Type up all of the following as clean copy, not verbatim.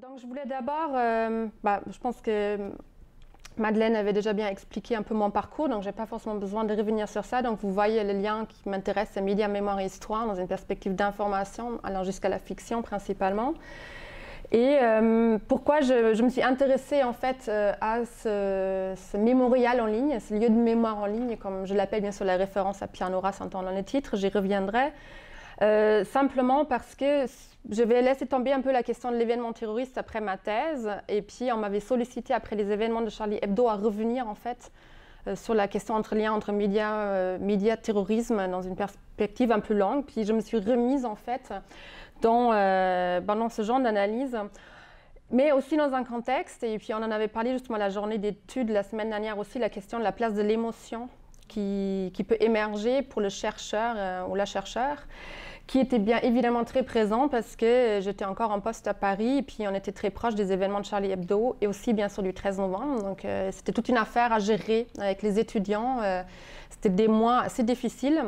Donc, je voulais d'abord, je pense que Madeleine avait déjà bien expliqué un peu mon parcours, donc je n'ai pas forcément besoin de revenir sur ça. Donc, vous voyez le lien qui m'intéresse, c'est médias, mémoire et histoire, dans une perspective d'information, allant jusqu'à la fiction principalement. Et pourquoi je me suis intéressée en fait à ce mémorial en ligne, ce lieu de mémoire en ligne, comme je l'appelle bien sûr la référence à Pianura s'entend dans le titre, j'y reviendrai. Simplement parce que je vais laisser tomber un peu la question de l'événement terroriste après ma thèse, et puis on m'avait sollicité après les événements de Charlie Hebdo à revenir en fait sur la question entre lien entre médias, terrorisme dans une perspective un peu longue. Puis je me suis remise en fait dans ce genre d'analyse, mais aussi dans un contexte, et puis on en avait parlé justement à la journée d'études la semaine dernière aussi, la question de la place de l'émotion qui peut émerger pour le chercheur ou la chercheure, qui était bien évidemment très présent parce que j'étais encore en poste à Paris et puis on était très proche des événements de Charlie Hebdo et aussi bien sûr du 13 novembre. Donc c'était toute une affaire à gérer avec les étudiants. C'était des mois assez difficiles.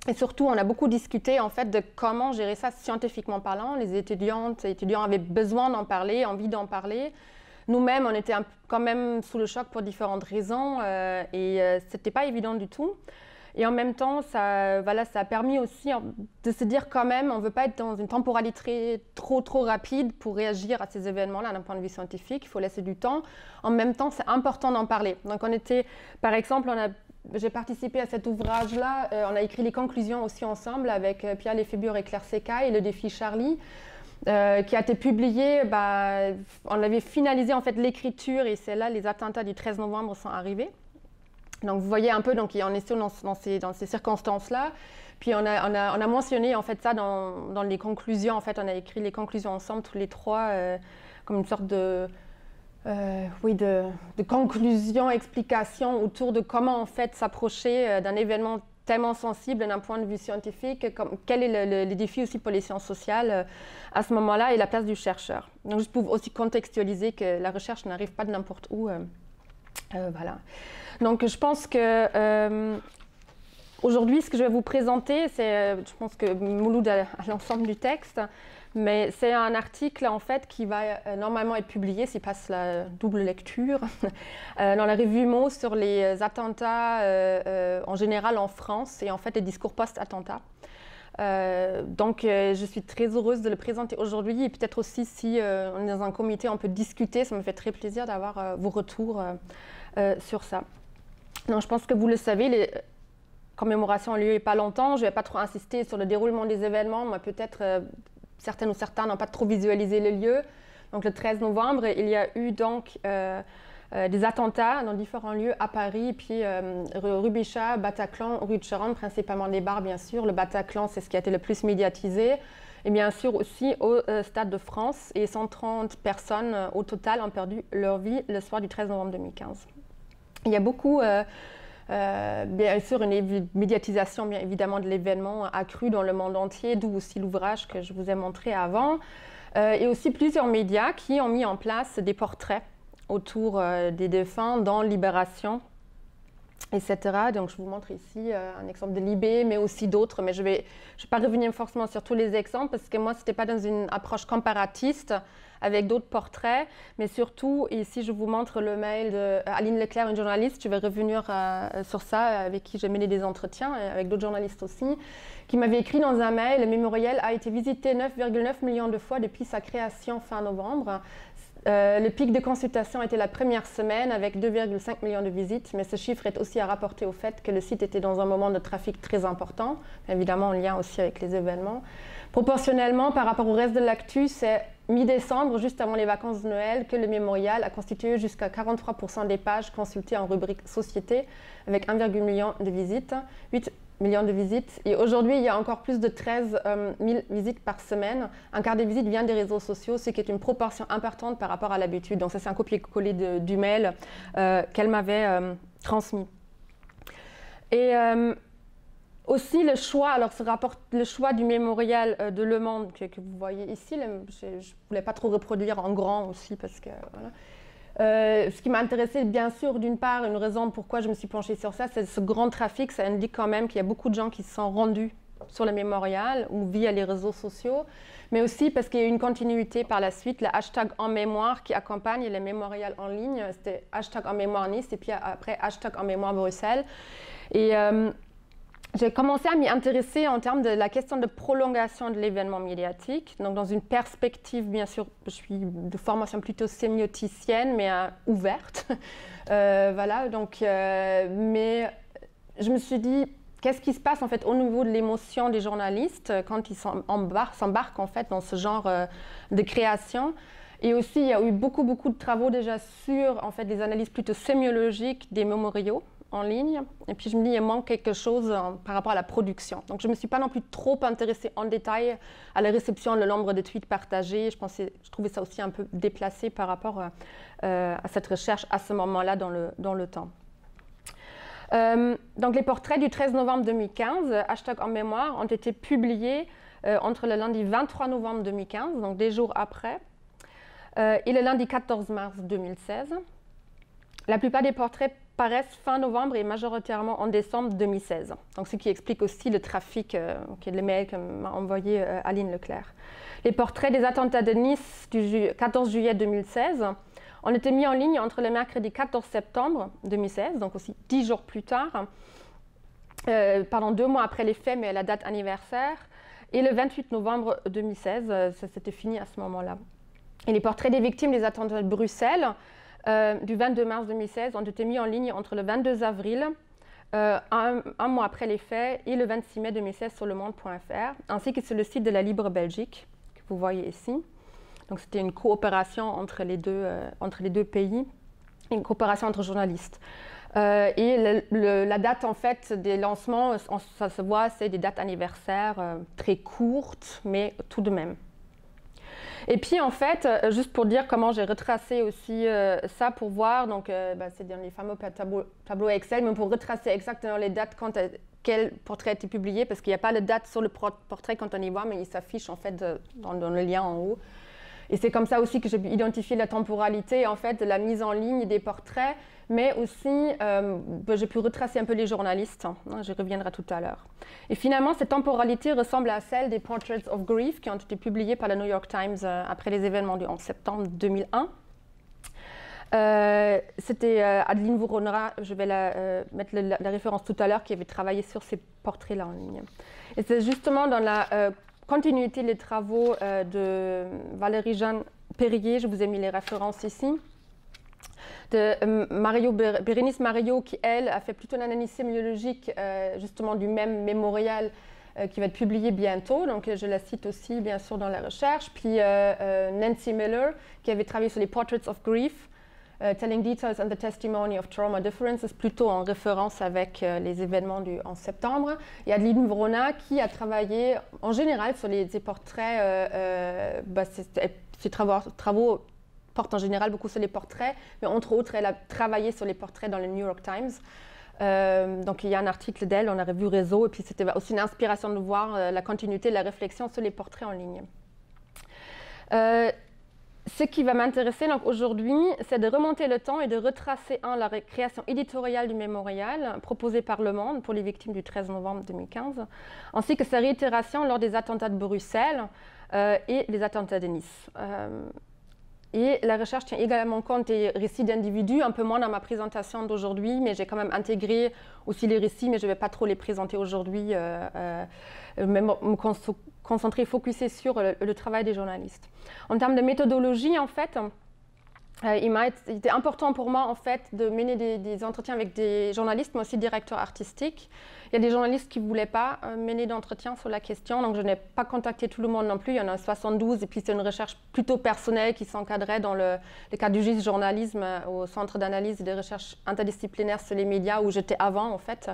Et surtout, on a beaucoup discuté en fait de comment gérer ça scientifiquement parlant. Les étudiantes et étudiants avaient besoin d'en parler, envie d'en parler. Nous-mêmes, on était quand même sous le choc pour différentes raisons et c'était pas évident du tout. Et en même temps, ça a permis aussi de se dire quand même, on ne veut pas être dans une temporalité trop rapide pour réagir à ces événements-là d'un point de vue scientifique. Il faut laisser du temps. En même temps, c'est important d'en parler. Donc, par exemple, j'ai participé à cet ouvrage-là. On a écrit les conclusions aussi ensemble avec Pierre Lefébure et Claire Secaille, le défi Charlie. Qui a été publié, on avait finalisé en fait l'écriture et c'est là les attentats du 13 novembre sont arrivés. Donc vous voyez un peu, donc on est dans ces circonstances-là. Puis on a mentionné en fait ça dans les conclusions. En fait, on a écrit les conclusions ensemble tous les trois comme une sorte de conclusion, explication autour de comment en fait s'approcher d'un événement tellement sensible d'un point de vue scientifique, quel est le défi aussi pour les sciences sociales à ce moment-là et la place du chercheur. Donc juste pour aussi contextualiser que la recherche n'arrive pas de n'importe où. Voilà. Donc je pense que aujourd'hui ce que je vais vous présenter, c'est, je pense que Mouloud a l'ensemble du texte, mais c'est un article en fait qui va normalement être publié s'il passe la double lecture dans la revue Mo sur les attentats en général en France et en fait les discours post-attentats. Donc je suis très heureuse de le présenter aujourd'hui et peut-être aussi si on est dans un comité on peut discuter, ça me fait très plaisir d'avoir vos retours sur ça. Donc je pense que vous le savez, les commémorations ont lieu il n'y a pas longtemps, je ne vais pas trop insister sur le déroulement des événements, moi peut-être certaines ou certains n'ont pas trop visualisé le lieu. Donc le 13 novembre, il y a eu donc des attentats dans différents lieux à Paris, puis rue Bichat, Bataclan, rue de Charonne, principalement des bars bien sûr. Le Bataclan, c'est ce qui a été le plus médiatisé. Et bien sûr aussi au Stade de France. Et 130 personnes au total ont perdu leur vie le soir du 13 novembre 2015. Il y a beaucoup... bien sûr, une médiatisation bien évidemment de l'événement accrue dans le monde entier, d'où aussi l'ouvrage que je vous ai montré avant. Et aussi plusieurs médias qui ont mis en place des portraits autour des défunts dans Libération, etc. Donc je vous montre ici un exemple de Libé, mais aussi d'autres, mais je vais pas revenir forcément sur tous les exemples parce que moi, c'était pas dans une approche comparatiste avec d'autres portraits, mais surtout, ici, je vous montre le mail d'Aline Leclerc, une journaliste, je vais revenir sur ça, avec qui j'ai mené des entretiens, avec d'autres journalistes aussi, qui m'avait écrit dans un mail, le mémorial a été visité 9,9 millions de fois depuis sa création fin novembre. Le pic de consultation était la première semaine avec 2,5 millions de visites, mais ce chiffre est aussi à rapporter au fait que le site était dans un moment de trafic très important, évidemment en lien aussi avec les événements. Proportionnellement, par rapport au reste de l'actu, c'est mi-décembre, juste avant les vacances de Noël, que le mémorial a constitué jusqu'à 43% des pages consultées en rubrique Société, avec 1,1 million de visites, 8 millions de visites. Et aujourd'hui, il y a encore plus de 13 000 visites par semaine. Un quart des visites vient des réseaux sociaux, ce qui est une proportion importante par rapport à l'habitude. Donc ça, c'est un copier-coller du mail qu'elle m'avait transmis. Et aussi le choix, alors le choix du mémorial de Le Monde que vous voyez ici, je ne voulais pas trop reproduire en grand aussi parce que voilà. Ce qui m'a intéressé, bien sûr, d'une part, une raison pourquoi je me suis penchée sur ça, c'est ce grand trafic, ça indique quand même qu'il y a beaucoup de gens qui se sont rendus sur le mémorial ou via les réseaux sociaux, mais aussi parce qu'il y a eu une continuité par la suite, le hashtag en mémoire qui accompagne le mémorial en ligne. C'était hashtag en mémoire Nice et puis après hashtag en mémoire Bruxelles. Et j'ai commencé à m'y intéresser en termes de la question de prolongation de l'événement médiatique. Donc dans une perspective, bien sûr, je suis de formation plutôt sémioticienne, mais ouverte. Voilà, donc, mais je me suis dit, qu'est-ce qui se passe en fait au niveau de l'émotion des journalistes quand ils s'embarquent en fait dans ce genre de création. Et aussi, il y a eu beaucoup de travaux déjà sur en fait des analyses plutôt sémiologiques des mémoriaux en ligne. Et puis je me dis, il manque quelque chose par rapport à la production. Donc je ne me suis pas non plus trop intéressée en détail à la réception, le nombre de tweets partagés. Je trouvais ça aussi un peu déplacé par rapport à cette recherche à ce moment-là dans le temps. Donc les portraits du 13 novembre 2015, hashtag en mémoire, ont été publiés entre le lundi 23 novembre 2015, donc des jours après, et le lundi 14 mars 2016. La plupart des portraits paraissent fin novembre et majoritairement en décembre 2016. Donc ce qui explique aussi le trafic, les mails que m'a envoyé Aline Leclerc. Les portraits des attentats de Nice du 14 juillet 2016 ont été mis en ligne entre le mercredi 14 septembre 2016, donc aussi 10 jours plus tard, 2 mois après les faits, mais à la date anniversaire, et le 28 novembre 2016, ça s'était fini à ce moment-là. Et les portraits des victimes des attentats de Bruxelles, du 22 mars 2016, ont été mis en ligne entre le 22 avril, un mois après les faits, et le 26 mai 2016 sur lemonde.fr, ainsi que sur le site de la Libre Belgique, que vous voyez ici. Donc c'était une coopération entre les deux pays, une coopération entre journalistes. Et la date en fait des lancements, ça se voit, c'est des dates anniversaires très courtes, mais tout de même. Et puis en fait, juste pour dire comment j'ai retracé aussi ça pour voir, donc c'est dans les fameux tableaux Excel, mais pour retracer exactement les dates quand quel portrait a été publié, parce qu'il n'y a pas de date sur le portrait quand on y voit, mais il s'affiche en fait dans le lien en haut. Et c'est comme ça aussi que j'ai pu identifier la temporalité en fait, de la mise en ligne des portraits, mais aussi j'ai pu retracer un peu les journalistes, je reviendrai tout à l'heure. Et finalement, cette temporalité ressemble à celle des Portraits of Grief qui ont été publiés par le New York Times après les événements du 11 septembre 2001. C'était Adeline Voronara, je vais mettre la référence tout à l'heure, qui avait travaillé sur ces portraits-là en ligne. Et c'est justement dans la continuité des travaux de Valérie-Jeanne Perrier, je vous ai mis les références ici, de Bérénice Mario, qui elle a fait plutôt une analyse sémiologique justement du même mémorial qui va être publié bientôt, donc je la cite aussi bien sûr dans la recherche, puis Nancy Miller qui avait travaillé sur les Portraits of Grief, Telling Details and the Testimony of Trauma Differences, plutôt en référence avec les événements du 11 septembre. Et Adeline Vrona qui a travaillé en général sur ces portraits, ses travaux portent en général beaucoup sur les portraits, mais entre autres, elle a travaillé sur les portraits dans le New York Times. Donc il y a un article d'elle, on a revu Réseau, et puis c'était aussi une inspiration de voir la continuité de la réflexion sur les portraits en ligne. Ce qui va m'intéresser aujourd'hui, c'est de remonter le temps et de retracer la création éditoriale du mémorial proposée par Le Monde pour les victimes du 13 novembre 2015, ainsi que sa réitération lors des attentats de Bruxelles et les attentats de Nice. Et la recherche tient également compte des récits d'individus, un peu moins dans ma présentation d'aujourd'hui, mais j'ai quand même intégré aussi les récits, mais je ne vais pas trop les présenter aujourd'hui, même me concentrer, focuser sur le travail des journalistes. En termes de méthodologie, en fait, il était important pour moi en fait, de mener des entretiens avec des journalistes, mais aussi des directeurs artistiques. Il y a des journalistes qui ne voulaient pas mener d'entretien sur la question, donc je n'ai pas contacté tout le monde non plus. Il y en a 72, et puis c'est une recherche plutôt personnelle qui s'encadrait dans le cadre du GIS journalisme au Centre d'analyse et de recherche interdisciplinaire sur les médias où j'étais avant en fait.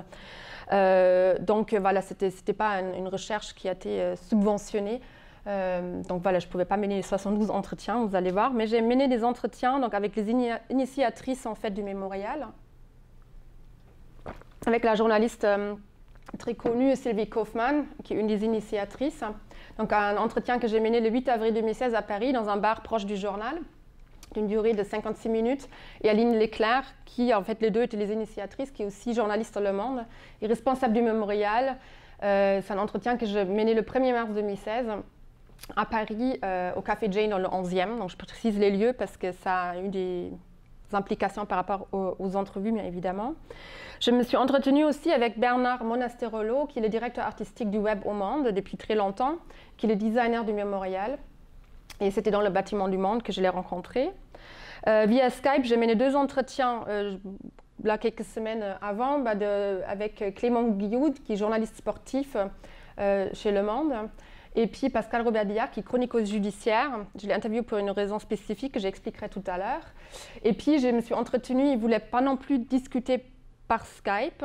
Donc voilà, c'était pas une recherche qui a été subventionnée. Donc voilà, je ne pouvais pas mener les 72 entretiens, vous allez voir, mais j'ai mené des entretiens donc, avec les initiatrices en fait, du mémorial, avec la journaliste très connue Sylvie Kaufmann, qui est une des initiatrices. Donc un entretien que j'ai mené le 8 avril 2016 à Paris, dans un bar proche du journal, d'une durée de 56 minutes, et Aline Leclerc, qui en fait les deux étaient les initiatrices, qui est aussi journaliste au Le Monde, et responsable du mémorial, C'est un entretien que je menais le 1er mars 2016 à Paris, au Café Jane dans le 11e. Donc je précise les lieux parce que ça a eu des implications par rapport aux entrevues, bien évidemment. Je me suis entretenue aussi avec Bernard Monasterolo, qui est le directeur artistique du Web au Monde depuis très longtemps, qui est le designer du Mémorial. Et c'était dans le bâtiment du Monde que je l'ai rencontré. Via Skype, j'ai mené 2 entretiens là, quelques semaines avant avec Clément Guilloud, qui est journaliste sportif chez Le Monde, et puis Pascal Robert-Billard, qui est chroniqueuse judiciaire. Je l'ai interviewé pour une raison spécifique que j'expliquerai tout à l'heure. Et puis je me suis entretenue, il ne voulait pas non plus discuter par Skype.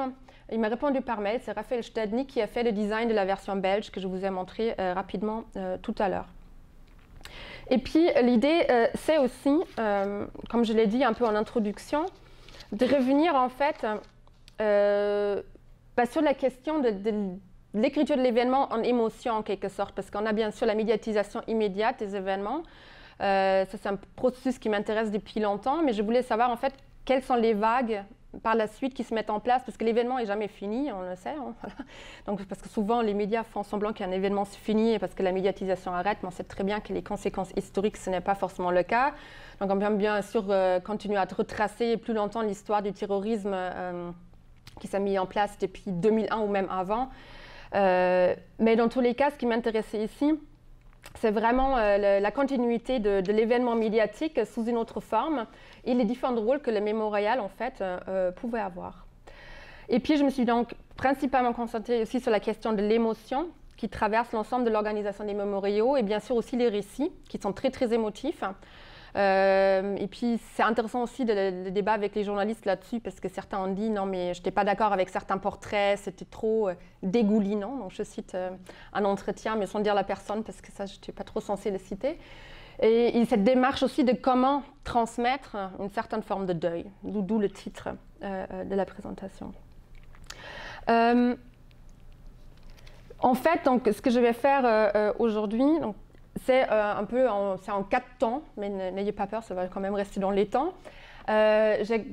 Il m'a répondu par mail, c'est Raphaël Stadny qui a fait le design de la version belge que je vous ai montré rapidement tout à l'heure. Et puis l'idée, c'est aussi, comme je l'ai dit un peu en introduction, de revenir en fait sur la question de l'écriture de l'événement en émotion en quelque sorte, parce qu'on a bien sûr la médiatisation immédiate des événements. Ça, c'est un processus qui m'intéresse depuis longtemps, mais je voulais savoir en fait quelles sont les vagues par la suite qui se mettent en place, parce que l'événement n'est jamais fini, on le sait. Hein, voilà. Donc, parce que souvent, les médias font semblant qu'un événement se finit parce que la médiatisation arrête, mais on sait très bien que les conséquences historiques, ce n'est pas forcément le cas. Donc, on peut bien sûr continuer à retracer plus longtemps l'histoire du terrorisme qui s'est mis en place depuis 2001 ou même avant. Mais dans tous les cas, ce qui m'intéressait ici, c'est vraiment la continuité de l'événement médiatique sous une autre forme et les différents rôles que le mémorial, en fait, pouvait avoir. Et puis, je me suis donc principalement concentrée aussi sur la question de l'émotion qui traverse l'ensemble de l'organisation des mémoriaux et bien sûr aussi les récits qui sont très, très émotifs. Et puis, c'est intéressant aussi le débat avec les journalistes là-dessus parce que certains ont dit « Non, mais je n'étais pas d'accord avec certains portraits, c'était trop dégoulinant. » Donc, je cite un entretien, mais sans dire la personne parce que ça, je n'étais pas trop censée le citer. Et cette démarche aussi de comment transmettre une certaine forme de deuil, d'où le titre de la présentation. En fait, donc, ce que je vais faire aujourd'hui, c'est un peu en 4 temps, mais n'ayez pas peur, ça va quand même rester dans les temps. J'ai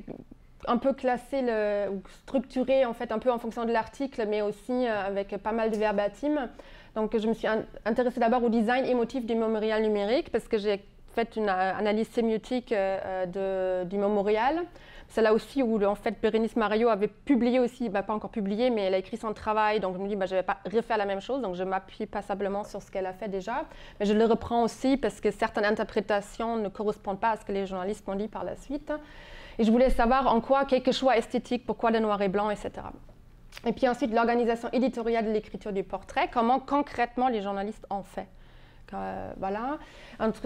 un peu classé ou structuré en fait un peu en fonction de l'article, mais aussi avec pas mal de verbatim. Donc je me suis intéressée d'abord au design émotif du mémorial numérique parce que j'ai fait une analyse sémiotique du mémorial. C'est là aussi où en fait Bérénice Mario avait publié aussi, pas encore publié, mais elle a écrit son travail, donc je me dis je ne vais pas refaire la même chose, donc je m'appuie passablement sur ce qu'elle a fait déjà, mais je le reprends aussi parce que certaines interprétations ne correspondent pas à ce que les journalistes m'ont dit par la suite. Et je voulais savoir en quoi quelques choix esthétiques, pourquoi le noir et blanc, etc. Et puis ensuite l'organisation éditoriale de l'écriture du portrait, comment concrètement les journalistes ont fait. Voilà.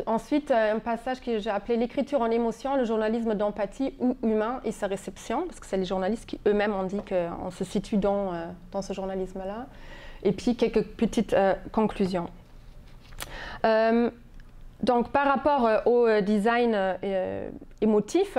Ensuite, un passage que j'ai appelé l'écriture en émotion, le journalisme d'empathie ou humain et sa réception, parce que c'est les journalistes qui eux-mêmes ont dit qu'on se situe dans ce journalisme-là. Et puis quelques petites conclusions. Donc, par rapport au design émotif,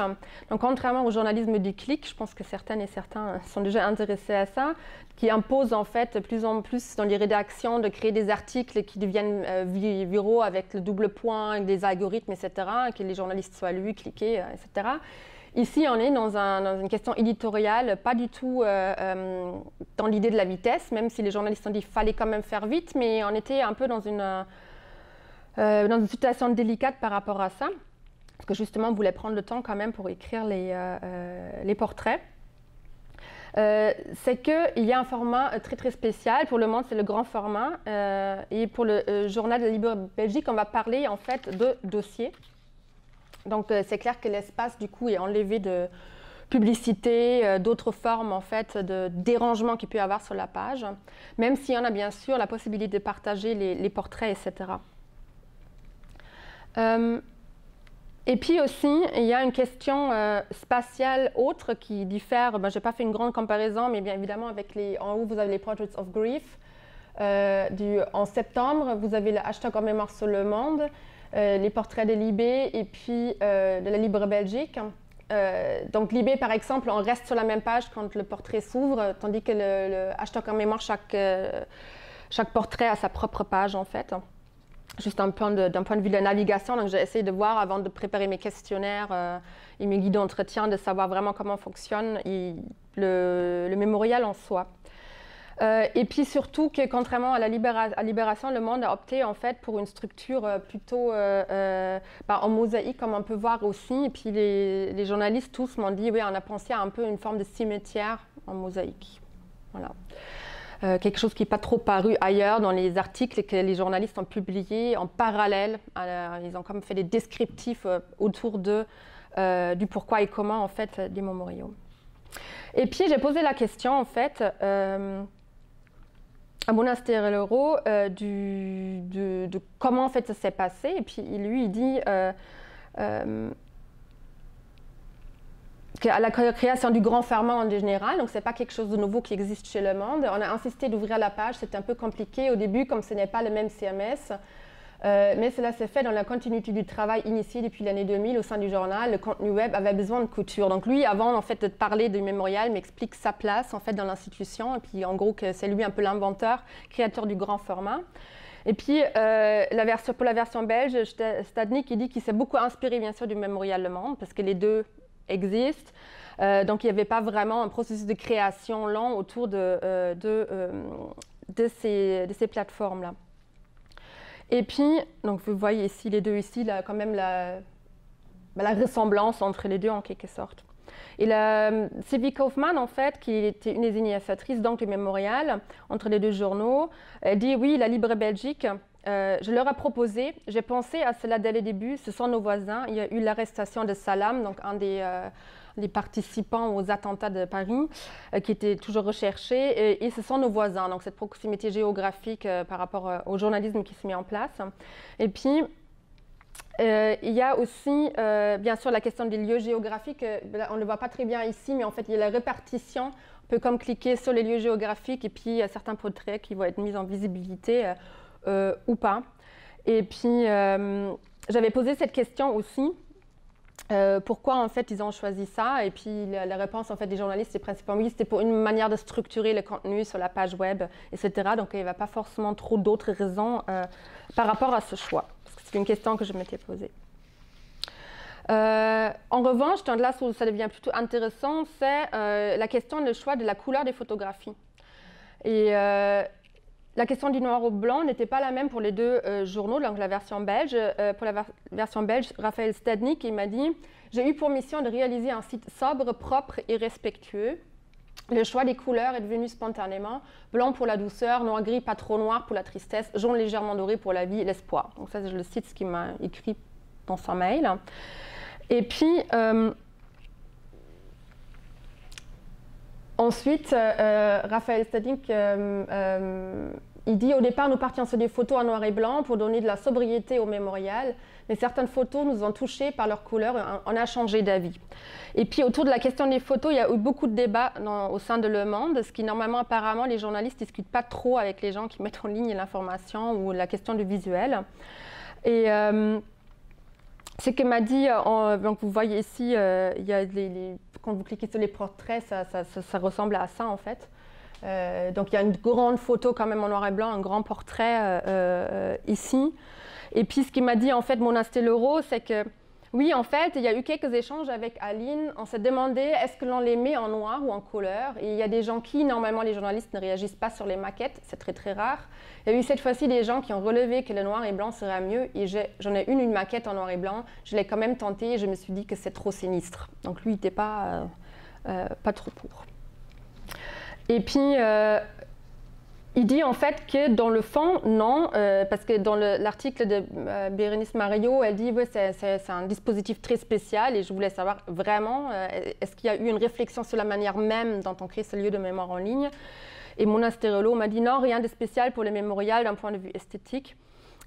donc, contrairement au journalisme du clic, je pense que certaines et certains sont déjà intéressés à ça, qui impose en fait de plus en plus dans les rédactions de créer des articles qui deviennent viraux avec le double point, avec des algorithmes, etc., que les journalistes soient lus, cliqués, etc. Ici, on est dans une question éditoriale, pas du tout dans l'idée de la vitesse, même si les journalistes ont dit qu'il fallait quand même faire vite, mais on était un peu dans une situation délicate par rapport à ça, parce que justement, on voulait prendre le temps quand même pour écrire les portraits. C'est qu'il y a un format très très spécial. Pour le Monde, c'est le grand format. Et pour le journal de la Libre Belgique, on va parler en fait de dossiers. Donc c'est clair que l'espace du coup est enlevé de publicité, d'autres formes en fait de dérangement qu'il peut y avoir sur la page, même s'il y en a bien sûr la possibilité de partager les portraits, etc. Et puis aussi, il y a une question spatiale autre qui diffère. Je n'ai pas fait une grande comparaison, mais bien évidemment, en haut, vous avez les Portraits of Grief. En septembre, vous avez le hashtag en mémoire sur le monde, les portraits de Libé et puis de la Libre Belgique. Donc Libé, par exemple, on reste sur la même page quand le portrait s'ouvre, tandis que le hashtag en mémoire, chaque portrait a sa propre page, en fait. Juste d'un point de vue de la navigation, donc j'ai essayé de voir avant de préparer mes questionnaires et mes guides d'entretien, de savoir vraiment comment fonctionne le mémorial en soi. Et puis surtout que contrairement à la Libération, Le Monde a opté en fait pour une structure plutôt en mosaïque, comme on peut voir aussi. Et puis les journalistes tous m'ont dit, oui, on a pensé à un peu une forme de cimetière en mosaïque. Voilà. Quelque chose qui n'est pas trop paru ailleurs dans les articles que les journalistes ont publiés en parallèle. Ils ont comme fait des descriptifs autour du pourquoi et comment en fait des mémoriaux. Et puis j'ai posé la question en fait à Monastirolo de comment en fait ça s'est passé. Et puis lui il dit qu'à la création du grand format en général, donc c'est pas quelque chose de nouveau qui existe chez Le Monde. On a insisté d'ouvrir la page, c'était un peu compliqué au début comme ce n'est pas le même CMS. Mais cela s'est fait dans la continuité du travail initié depuis l'année 2000 au sein du journal. Le contenu web avait besoin de couture. Donc lui, avant en fait de parler du mémorial, m'explique sa place en fait dans l'institution. Et puis en gros que c'est lui un peu l'inventeur, créateur du grand format. Et puis pour la version belge, Stadnik il dit qu'il s'est beaucoup inspiré bien sûr du mémorial Le Monde parce que les deux existent. Donc il n'y avait pas vraiment un processus de création lent autour de ces plateformes-là. Et puis, donc vous voyez ici les deux ici, là, quand même la ressemblance entre les deux en quelque sorte. Et Sylvie Kaufmann, en fait, qui était une des initiatrices donc, du mémorial entre les deux journaux, elle dit oui, la Libre Belgique, je leur ai proposé, j'ai pensé à cela dès le début, ce sont nos voisins. Il y a eu l'arrestation de Salam, donc un des participants aux attentats de Paris, qui était toujours recherché, et ce sont nos voisins, donc cette proximité géographique par rapport au journalisme qui se met en place. Et puis, il y a aussi, bien sûr, la question des lieux géographiques. On ne le voit pas très bien ici, mais en fait, il y a la répartition. On peut comme cliquer sur les lieux géographiques, et puis il y a certains portraits qui vont être mis en visibilité ou pas. Et puis, j'avais posé cette question aussi. Pourquoi en fait ils ont choisi ça? Et puis la réponse en fait des journalistes c'est principalement oui, c'était pour une manière de structurer le contenu sur la page web, etc. Donc il n'y avait pas forcément trop d'autres raisons par rapport à ce choix. Parce que c'est une question que je m'étais posée. En revanche, là où ça devient plutôt intéressant, c'est la question du choix de la couleur des photographies. Et la question du noir au blanc n'était pas la même pour les deux journaux, donc la version belge. Pour la version belge, Raphaël Stadnik, il m'a dit « J'ai eu pour mission de réaliser un site sobre, propre et respectueux. Le choix des couleurs est devenu spontanément blanc pour la douceur, noir-gris pas trop noir pour la tristesse, jaune légèrement doré pour la vie et l'espoir. » Donc ça, je le cite ce qu'il m'a écrit dans son mail. Et puis, ensuite, Raphaël Stadnik, il dit « Au départ, nous partions sur des photos en noir et blanc pour donner de la sobriété au mémorial, mais certaines photos nous ont touchés par leur couleur et on a changé d'avis. » Et puis, autour de la question des photos, il y a eu beaucoup de débats au sein de Le Monde, ce qui, normalement, apparemment, les journalistes ne discutent pas trop avec les gens qui mettent en ligne l'information ou la question du visuel. Et ce que m'a dit, donc vous voyez ici, il y a quand vous cliquez sur les portraits, ça ressemble à ça en fait. Donc il y a une grande photo quand même en noir et blanc, un grand portrait ici. Et puis ce qu'il m'a dit en fait Monastirolo, c'est que oui en fait il y a eu quelques échanges avec Aline, on s'est demandé est-ce que l'on les met en noir ou en couleur. Et il y a des gens qui, normalement les journalistes ne réagissent pas sur les maquettes, c'est très très rare. Il y a eu cette fois-ci des gens qui ont relevé que le noir et blanc serait mieux et j'en ai une maquette en noir et blanc, je l'ai quand même tentée et je me suis dit que c'est trop sinistre. Donc lui il n'était pas trop pour. Et puis, il dit en fait que dans le fond, non, parce que dans l'article de Bérénice Mario, elle dit ouais, c'est un dispositif très spécial et je voulais savoir vraiment, est-ce qu'il y a eu une réflexion sur la manière même dont on crée ce lieu de mémoire en ligne? Et Monastirolo m'a dit non, rien de spécial pour le mémorial d'un point de vue esthétique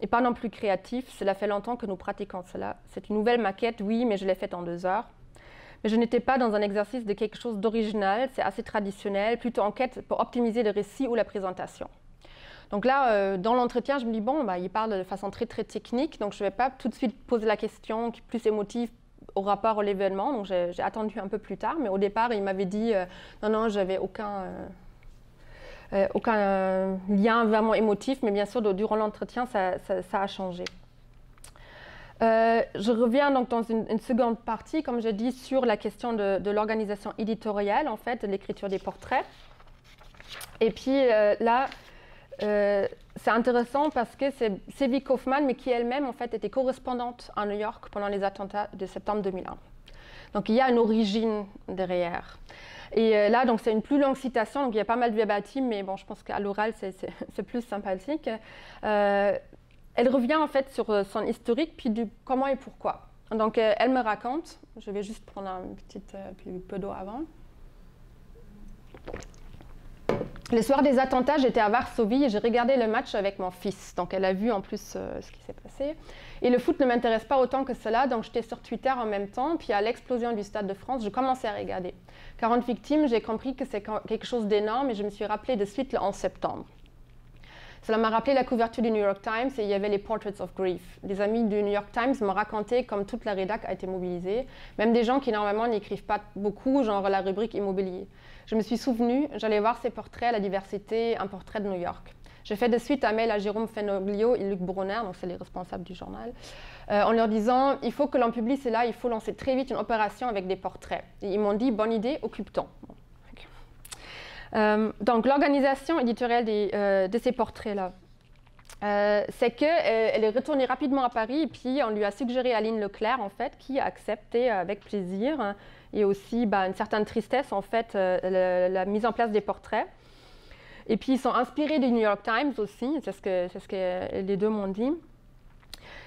et pas non plus créatif. Cela fait longtemps que nous pratiquons cela. C'est une nouvelle maquette, oui, mais je l'ai faite en 2 heures. Mais je n'étais pas dans un exercice de quelque chose d'original, c'est assez traditionnel, plutôt en quête pour optimiser le récit ou la présentation. Donc là, dans l'entretien, je me dis, bon, bah, il parle de façon très, très technique, donc je ne vais pas tout de suite poser la question qui est plus émotive au rapport à l'événement, donc j'ai attendu un peu plus tard, mais au départ, il m'avait dit, non, je n'avais aucun lien vraiment émotif, mais bien sûr, durant l'entretien, ça a changé. Je reviens donc dans une seconde partie, comme je dis, sur la question de l'organisation éditoriale, en fait, de l'écriture des portraits. Et puis là, c'est intéressant parce que c'est Sylvie Kaufman, mais qui elle-même en fait était correspondante à New York pendant les attentats de septembre 2001. Donc il y a une origine derrière. Et là, donc c'est une plus longue citation, donc il y a pas mal de verbatim, mais bon, je pense qu'à l'oral, c'est plus sympathique. Elle revient en fait sur son historique, puis du comment et pourquoi. Donc elle me raconte, je vais juste prendre un petit peu d'eau avant. Le soir des attentats, j'étais à Varsovie et j'ai regardé le match avec mon fils. Donc elle a vu en plus ce qui s'est passé. Et le foot ne m'intéresse pas autant que cela, donc j'étais sur Twitter en même temps. Puis à l'explosion du Stade de France, je commençais à regarder. 40 victimes, j'ai compris que c'est quelque chose d'énorme et je me suis rappelé de suite le 11 septembre. Cela m'a rappelé la couverture du New York Times et il y avait les Portraits of Grief. Des amis du New York Times m'ont raconté comme toute la rédac a été mobilisée, même des gens qui normalement n'écrivent pas beaucoup, genre la rubrique immobilier. Je me suis souvenu, j'allais voir ces portraits à la diversité, un portrait de New York. J'ai fait de suite un mail à Jérôme Fenoglio et Luc Brunner, donc c'est les responsables du journal, en leur disant « Il faut que l'on publie cela, il faut lancer très vite une opération avec des portraits. » Et ils m'ont dit « Bonne idée, occupe-t-on. » Donc l'organisation éditoriale de ces portraits-là, c'est qu'elle est retournée rapidement à Paris et puis on lui a suggéré Aline Leclerc, en fait, qui a accepté avec plaisir et aussi une certaine tristesse, en fait, la mise en place des portraits. Et puis ils sont inspirés du New York Times aussi, c'est ce que les deux m'ont dit.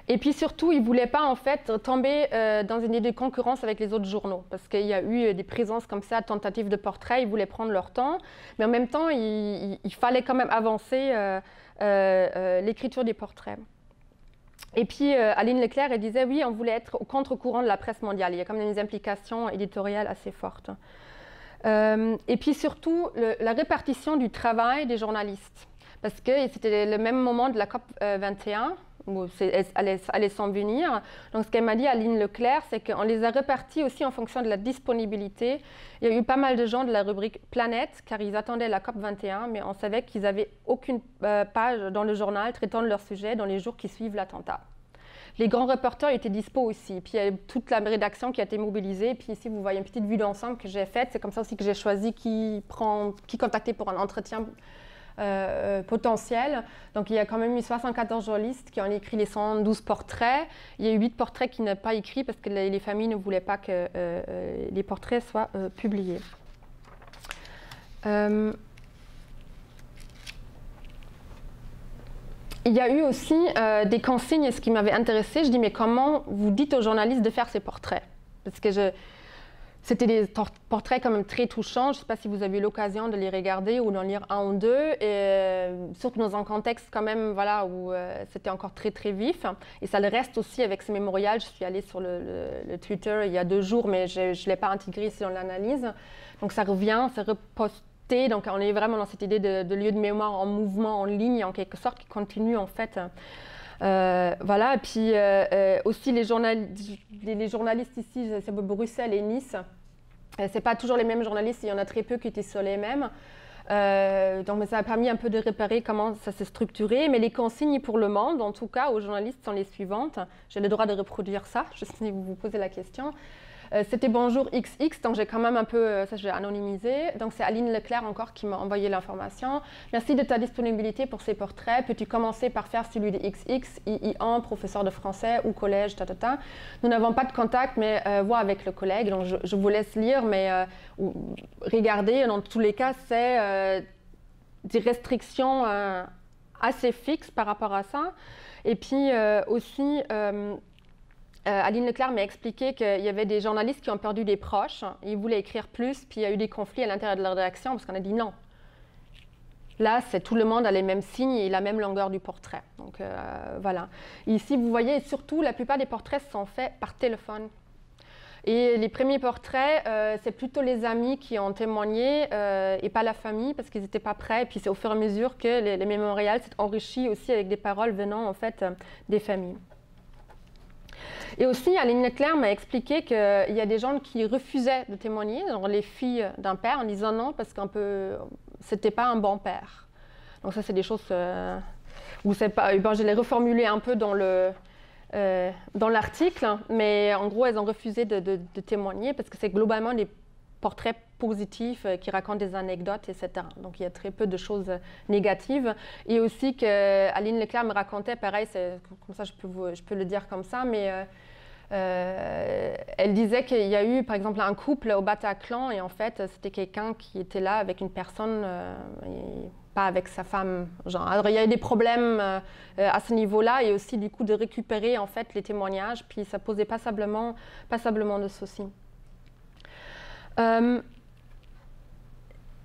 Et puis surtout, ils ne voulaient pas en fait tomber dans une idée de concurrence avec les autres journaux, parce qu'il y a eu des présences comme ça, tentatives de portraits, ils voulaient prendre leur temps, mais en même temps, il fallait quand même avancer l'écriture des portraits. Et puis Aline Leclerc, elle disait oui, on voulait être au contre-courant de la presse mondiale, il y a quand même des implications éditoriales assez fortes. Et puis surtout, la répartition du travail des journalistes, parce que c'était le même moment de la COP 21, où elle allait s'en venir. Donc ce qu'elle m'a dit, Aline Leclerc, c'est qu'on les a répartis aussi en fonction de la disponibilité. Il y a eu pas mal de gens de la rubrique Planète, car ils attendaient la COP 21, mais on savait qu'ils n'avaient aucune page dans le journal traitant de leur sujet dans les jours qui suivent l'attentat. Les grands reporters étaient dispo aussi. Puis il y a toute la rédaction qui a été mobilisée. Puis ici, vous voyez une petite vue d'ensemble que j'ai faite. C'est comme ça aussi que j'ai choisi qui contacter pour un entretien potentiel. Donc il y a quand même eu 74 journalistes qui ont écrit les 112 portraits. Il y a eu 8 portraits qui n'ont pas écrit parce que les familles ne voulaient pas que les portraits soient publiés. Il y a eu aussi des consignes, ce qui m'avait intéressé. Je dis, mais comment vous dites aux journalistes de faire ces portraits? Parce que c'était des portraits quand même très touchants. Je ne sais pas si vous avez eu l'occasion de les regarder ou d'en lire un ou deux. Et, surtout dans un contexte quand même voilà, où c'était encore très très vif. Et ça le reste aussi avec ce mémorial. Je suis allée sur le Twitter il y a 2 jours, mais je ne l'ai pas intégré ici dans l'analyse. Donc ça revient, ça reposte. Donc on est vraiment dans cette idée de lieu de mémoire en mouvement, en ligne, en quelque sorte, qui continue en fait. Voilà, et puis aussi les journalistes ici, c'est Bruxelles et Nice. C'est pas toujours les mêmes journalistes, il y en a très peu qui étaient sur les mêmes. Donc ça a permis un peu de repérer comment ça s'est structuré. Mais les consignes pour le monde, en tout cas aux journalistes, sont les suivantes. J'ai le droit de reproduire ça, je sais si vous vous posez la question. C'était bonjour XX, donc j'ai quand même un peu, ça je l'ai anonymisé. Donc c'est Aline Leclerc encore qui m'a envoyé l'information. Merci de ta disponibilité pour ces portraits. Peux-tu commencer par faire celui de XX, II1, professeur de français ou collège, tatata. Nous n'avons pas de contact, mais vois avec le collègue. Donc je vous laisse lire, mais regardez, dans tous les cas, c'est des restrictions assez fixes par rapport à ça. Et puis aussi... Aline Leclerc m'a expliqué qu'il y avait des journalistes qui ont perdu des proches, ils voulaient écrire plus, puis il y a eu des conflits à l'intérieur de leur rédaction parce qu'on a dit non. Là, c'est tout le monde a les mêmes signes et la même longueur du portrait. Donc voilà. Ici, vous voyez, surtout, la plupart des portraits sont faits par téléphone. Et les premiers portraits, c'est plutôt les amis qui ont témoigné et pas la famille parce qu'ils n'étaient pas prêts. Et puis c'est au fur et à mesure que les mémorials s'est enrichi aussi avec des paroles venant en fait des familles. Et aussi, Aline Leclerc m'a expliqué qu'il y a des gens qui refusaient de témoigner, genre les filles d'un père, en disant non parce que c'était pas un bon père. Donc ça, c'est des choses où c'est pas. Bon, je l'ai reformulé un peu dans l'article, mais en gros, elles ont refusé de témoigner parce que c'est globalement des portraits positifs qui racontent des anecdotes, etc. Donc il y a très peu de choses négatives. Et aussi que Aline Leclerc me racontait, pareil, comme ça je peux le dire comme ça, mais elle disait qu'il y a eu par exemple un couple au Bataclan et en fait c'était quelqu'un qui était là avec une personne, et pas avec sa femme. Genre. Alors il y a eu des problèmes à ce niveau-là et aussi du coup de récupérer en fait les témoignages, puis ça posait passablement de soucis.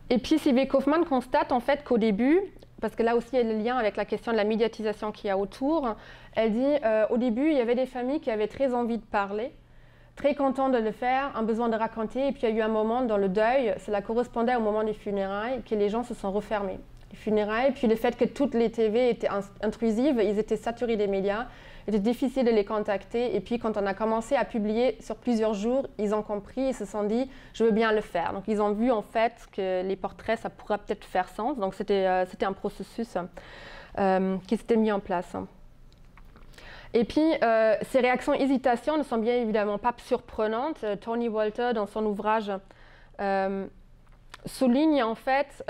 Et puis Sylvie Kaufmann constate en fait qu'au début, parce que là aussi il y a le lien avec la question de la médiatisation qu'il y a autour, elle dit au début il y avait des familles qui avaient très envie de parler, très contentes de le faire, un besoin de raconter, et puis il y a eu un moment dans le deuil, cela correspondait au moment des funérailles, que les gens se sont refermés. Les funérailles, puis le fait que toutes les TV étaient intrusives, ils étaient saturés des médias, il était difficile de les contacter. Et puis, quand on a commencé à publier sur plusieurs jours, ils ont compris, ils se sont dit « je veux bien le faire ». Donc, ils ont vu en fait que les portraits, ça pourrait peut-être faire sens. Donc, c'était un processus qui s'était mis en place. Et puis, ces réactions hésitation ne sont bien évidemment pas surprenantes. Tony Walter, dans son ouvrage, souligne en fait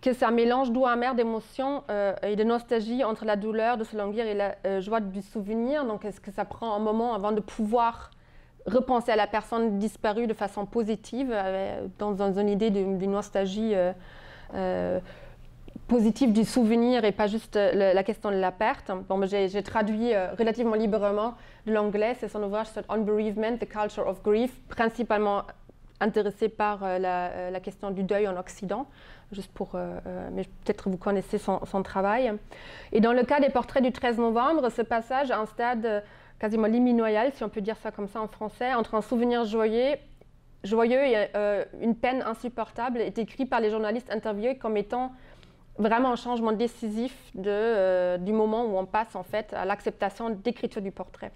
que c'est un mélange doux amer d'émotions et de nostalgie entre la douleur de se languir et la joie du souvenir. Donc, est-ce que ça prend un moment avant de pouvoir repenser à la personne disparue de façon positive, dans une idée d'une nostalgie positive du souvenir et pas juste la question de la perte. Bon, j'ai traduit relativement librement de l'anglais. C'est son ouvrage sur Unbereavement, The Culture of Grief, principalement intéressé par la question du deuil en Occident, juste pour, mais peut-être vous connaissez son travail. Et dans le cas des portraits du 13 novembre, ce passage à un stade quasiment liminoïal, si on peut dire ça comme ça en français, entre un souvenir joyeux et une peine insupportable, est écrit par les journalistes interviewés comme étant vraiment un changement décisif du moment où on passe en fait à l'acceptation d'écriture du portrait.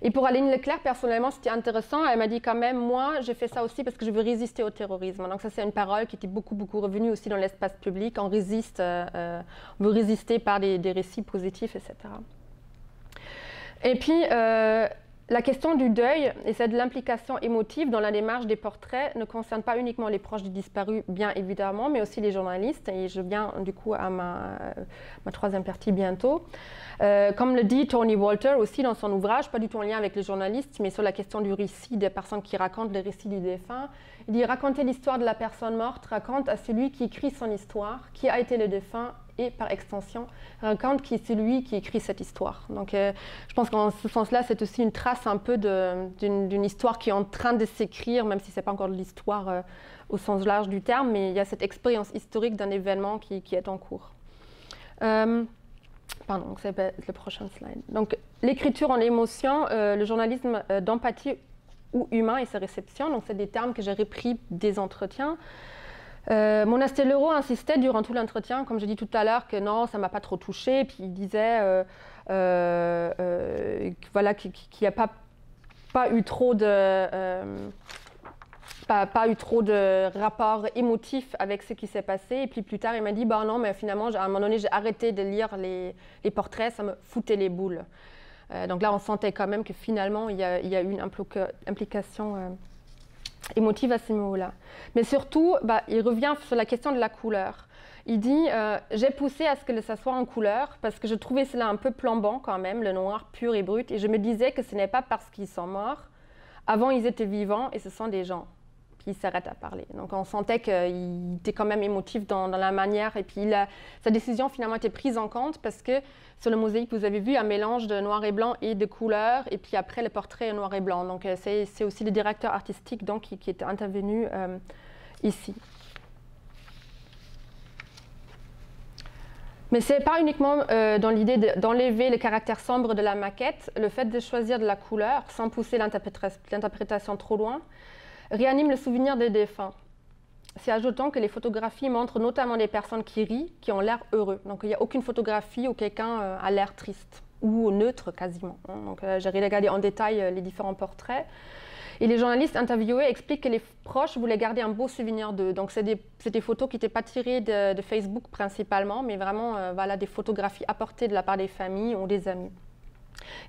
Et pour Aline Leclerc, personnellement, c'était intéressant. Elle m'a dit quand même, moi, j'ai fait ça aussi parce que je veux résister au terrorisme. Donc ça, c'est une parole qui était beaucoup revenue aussi dans l'espace public. On résiste, on veut résister par des récits positifs, etc. Et puis, la question du deuil et celle de l'implication émotive dans la démarche des portraits ne concerne pas uniquement les proches des disparus, bien évidemment, mais aussi les journalistes. Et je viens du coup à ma troisième partie bientôt. Comme le dit Tony Walter aussi dans son ouvrage, pas du tout en lien avec les journalistes, mais sur la question du récit des personnes qui racontent le récit du défunt. Il dit « Raconter l'histoire de la personne morte raconte à celui qui écrit son histoire, qui a été le défunt, et par extension, raconte qui est celui qui écrit cette histoire. » Donc je pense qu'en ce sens-là, c'est aussi une trace un peu d'une histoire qui est en train de s'écrire, même si ce n'est pas encore de l'histoire au sens large du terme, mais il y a cette expérience historique d'un événement qui est en cours. Pardon, c'est le prochain slide. Donc, l'écriture en émotion, le journalisme d'empathie ou humain et sa réception, donc c'est des termes que j'ai repris des entretiens. Monastelero insistait durant tout l'entretien, comme j'ai dit tout à l'heure, que non, ça ne m'a pas trop touché. Puis il disait voilà, qu'il n'y a pas eu trop de... Pas eu trop de rapport émotif avec ce qui s'est passé. Et puis plus tard, il m'a dit bah non, mais finalement, à un moment donné, j'ai arrêté de lire les portraits, ça me foutait les boules. Donc là, on sentait quand même que finalement, il y a eu une implication émotive à ce niveau-là. Mais surtout, il revient sur la question de la couleur. Il dit j'ai poussé à ce que ça soit en couleur parce que je trouvais cela un peu plombant quand même, le noir pur et brut. Et je me disais que ce n'est pas parce qu'ils sont morts. Avant, ils étaient vivants et ce sont des gens. Puis il s'arrête à parler. Donc on sentait qu'il était quand même émotif dans la manière. Et puis sa décision finalement était prise en compte parce que sur le mosaïque, vous avez vu un mélange de noir et blanc et de couleurs. Et puis après, le portrait est noir et blanc. Donc c'est aussi le directeur artistique donc, qui est intervenu ici. Mais ce n'est pas uniquement dans l'idée d'enlever le caractère sombre de la maquette, le fait de choisir de la couleur sans pousser l'interprétation trop loin, réanime le souvenir des défunts. C'est ajoutant que les photographies montrent notamment des personnes qui rient, qui ont l'air heureux. Donc il n'y a aucune photographie où quelqu'un a l'air triste, ou neutre quasiment. Donc j'ai regardé en détail les différents portraits. Et les journalistes interviewés expliquent que les proches voulaient garder un beau souvenir d'eux. Donc c'est des photos qui n'étaient pas tirées de Facebook principalement, mais vraiment voilà, des photographies apportées de la part des familles ou des amis.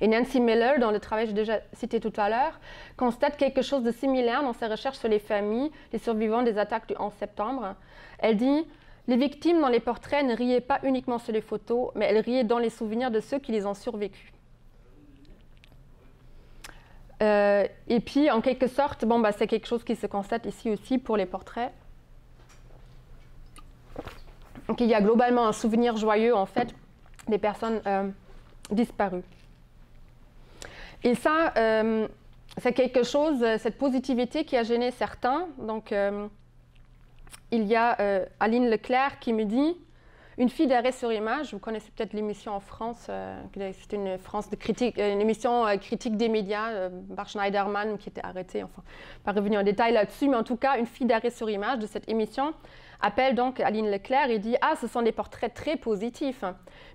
Et Nancy Miller, dans le travail que j'ai déjà cité tout à l'heure, constate quelque chose de similaire dans ses recherches sur les familles, les survivants des attaques du 11 septembre. Elle dit « Les victimes dans les portraits ne riaient pas uniquement sur les photos, mais elles riaient dans les souvenirs de ceux qui les ont survécus. » Et puis, en quelque sorte, bon, c'est quelque chose qui se constate ici aussi pour les portraits. Donc, il y a globalement un souvenir joyeux, en fait, des personnes disparues. Et ça, c'est quelque chose, cette positivité qui a gêné certains. Donc, il y a Aline Leclerc qui me dit « Une fille d'arrêt sur image », vous connaissez peut-être l'émission en France, c'est une émission critique des médias par Schneiderman qui était arrêtée, enfin, pas revenir en détail là-dessus, mais en tout cas, une fille d'arrêt sur image de cette émission appelle donc Aline Leclerc et dit « Ah, ce sont des portraits très positifs. »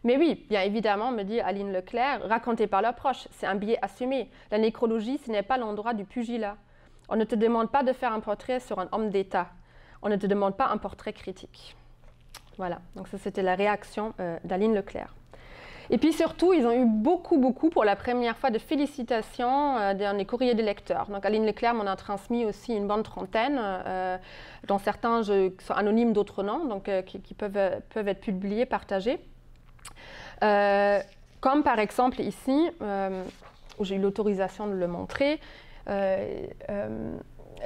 Mais oui, bien évidemment, me dit Aline Leclerc, racontés par leurs proches, c'est un biais assumé. La nécrologie, ce n'est pas l'endroit du pugilat. On ne te demande pas de faire un portrait sur un homme d'État. On ne te demande pas un portrait critique. Voilà, donc ça c'était la réaction d'Aline Leclerc. Et puis surtout, ils ont eu beaucoup, pour la première fois, de félicitations dans les courriers des lecteurs. Donc Aline Leclerc m'en a transmis aussi une bonne trentaine, dont certains sont anonymes, d'autres non, donc qui peuvent être publiés, partagés. Comme par exemple ici, où j'ai eu l'autorisation de le montrer.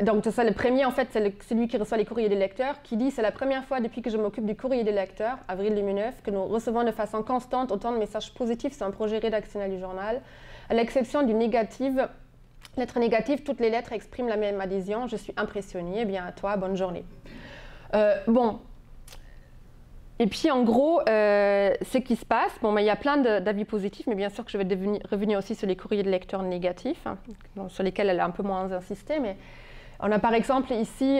Donc c'est ça, le premier, en fait, c'est celui qui reçoit les courriers des lecteurs, qui dit « C'est la première fois depuis que je m'occupe du courrier des lecteurs, avril 2009, que nous recevons de façon constante autant de messages positifs sur un projet rédactionnel du journal. À l'exception d'une lettre négative, toutes les lettres expriment la même adhésion. Je suis impressionnée. Eh bien, à toi, bonne journée. » Bon. Et puis, en gros, ce qui se passe, bon, il y a plein d'avis positifs, mais bien sûr que je vais revenir aussi sur les courriers de lecteurs négatifs, hein, sur lesquels elle a un peu moins insisté, mais... On a par exemple ici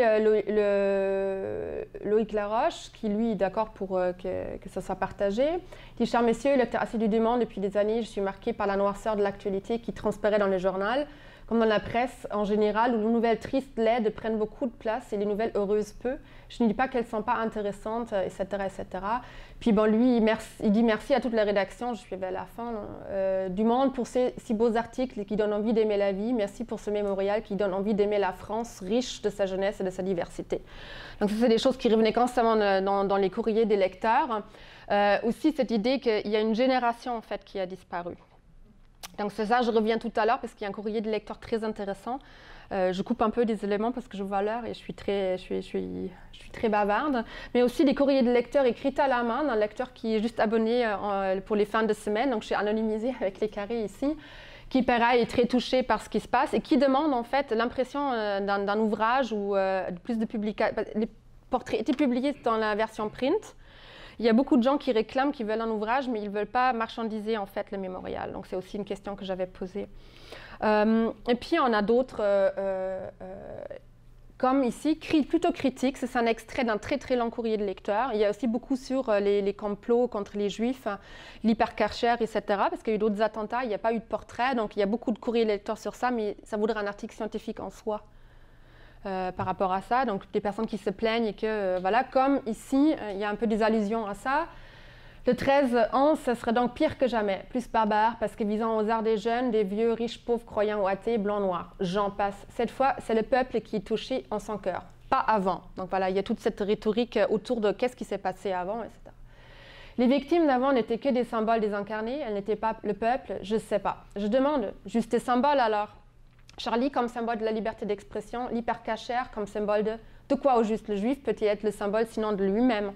Loïc Laroche, qui lui est d'accord pour que ça soit partagé. Il dit « Chers messieurs, lecteur assidûment depuis des années, je suis marqué par la noirceur de l'actualité qui transparaît dans le journal, comme dans la presse en général, où les nouvelles tristes, laides prennent beaucoup de place et les nouvelles heureuses peu. Je ne dis pas qu'elles ne sont pas intéressantes, etc. etc. » Puis bon, lui, il dit « Merci à toute la rédaction, je suis vers la fin, du Monde pour ces si beaux articles qui donnent envie d'aimer la vie. Merci pour ce mémorial qui donne envie d'aimer la France, riche de sa jeunesse et de sa diversité. » Donc ça, c'est des choses qui revenaient constamment dans les courriers des lecteurs. Aussi, cette idée qu'il y a une génération, en fait, qui a disparu. Donc c'est ça, je reviens tout à l'heure parce qu'il y a un courrier de lecteur très intéressant. Je coupe un peu des éléments parce que je vois l'heure et je suis très bavarde. Mais aussi des courriers de lecteurs écrits à la main, d'un lecteur qui est juste abonné pour les fins de semaine. Donc je suis anonymisée avec les carrés ici, qui pareil est très touché par ce qui se passe et qui demande en fait l'impression d'un ouvrage ou plus de publications. Les portraits étaient publiés dans la version print. Il y a beaucoup de gens qui réclament qu'ils veulent un ouvrage, mais ils ne veulent pas marchandiser en fait le mémorial. Donc c'est aussi une question que j'avais posée. Et puis on a d'autres, comme ici, plutôt critiques. C'est un extrait d'un très long courrier de lecteur. Il y a aussi beaucoup sur les complots contre les Juifs, l'hypercarcher, etc. Parce qu'il y a eu d'autres attentats, il n'y a pas eu de portrait. Donc il y a beaucoup de courriers de lecteurs sur ça, mais ça voudrait un article scientifique en soi. Par rapport à ça, donc des personnes qui se plaignent et que, voilà, comme ici, il y a un peu des allusions à ça. Le 13-11, ce serait donc pire que jamais, plus barbare, parce que visant aux arts des jeunes, des vieux, riches, pauvres, croyants ou athées, blancs, noirs. J'en passe. Cette fois, c'est le peuple qui est touché en son cœur, pas avant. Donc voilà, il y a toute cette rhétorique autour de qu'est-ce qui s'est passé avant, etc. Les victimes d'avant n'étaient que des symboles désincarnés, elles n'étaient pas le peuple, je ne sais pas. Je demande, juste des symboles alors? Charlie comme symbole de la liberté d'expression, l'hypercacher comme symbole de quoi au juste? Le juif peut-il être le symbole sinon de lui-même?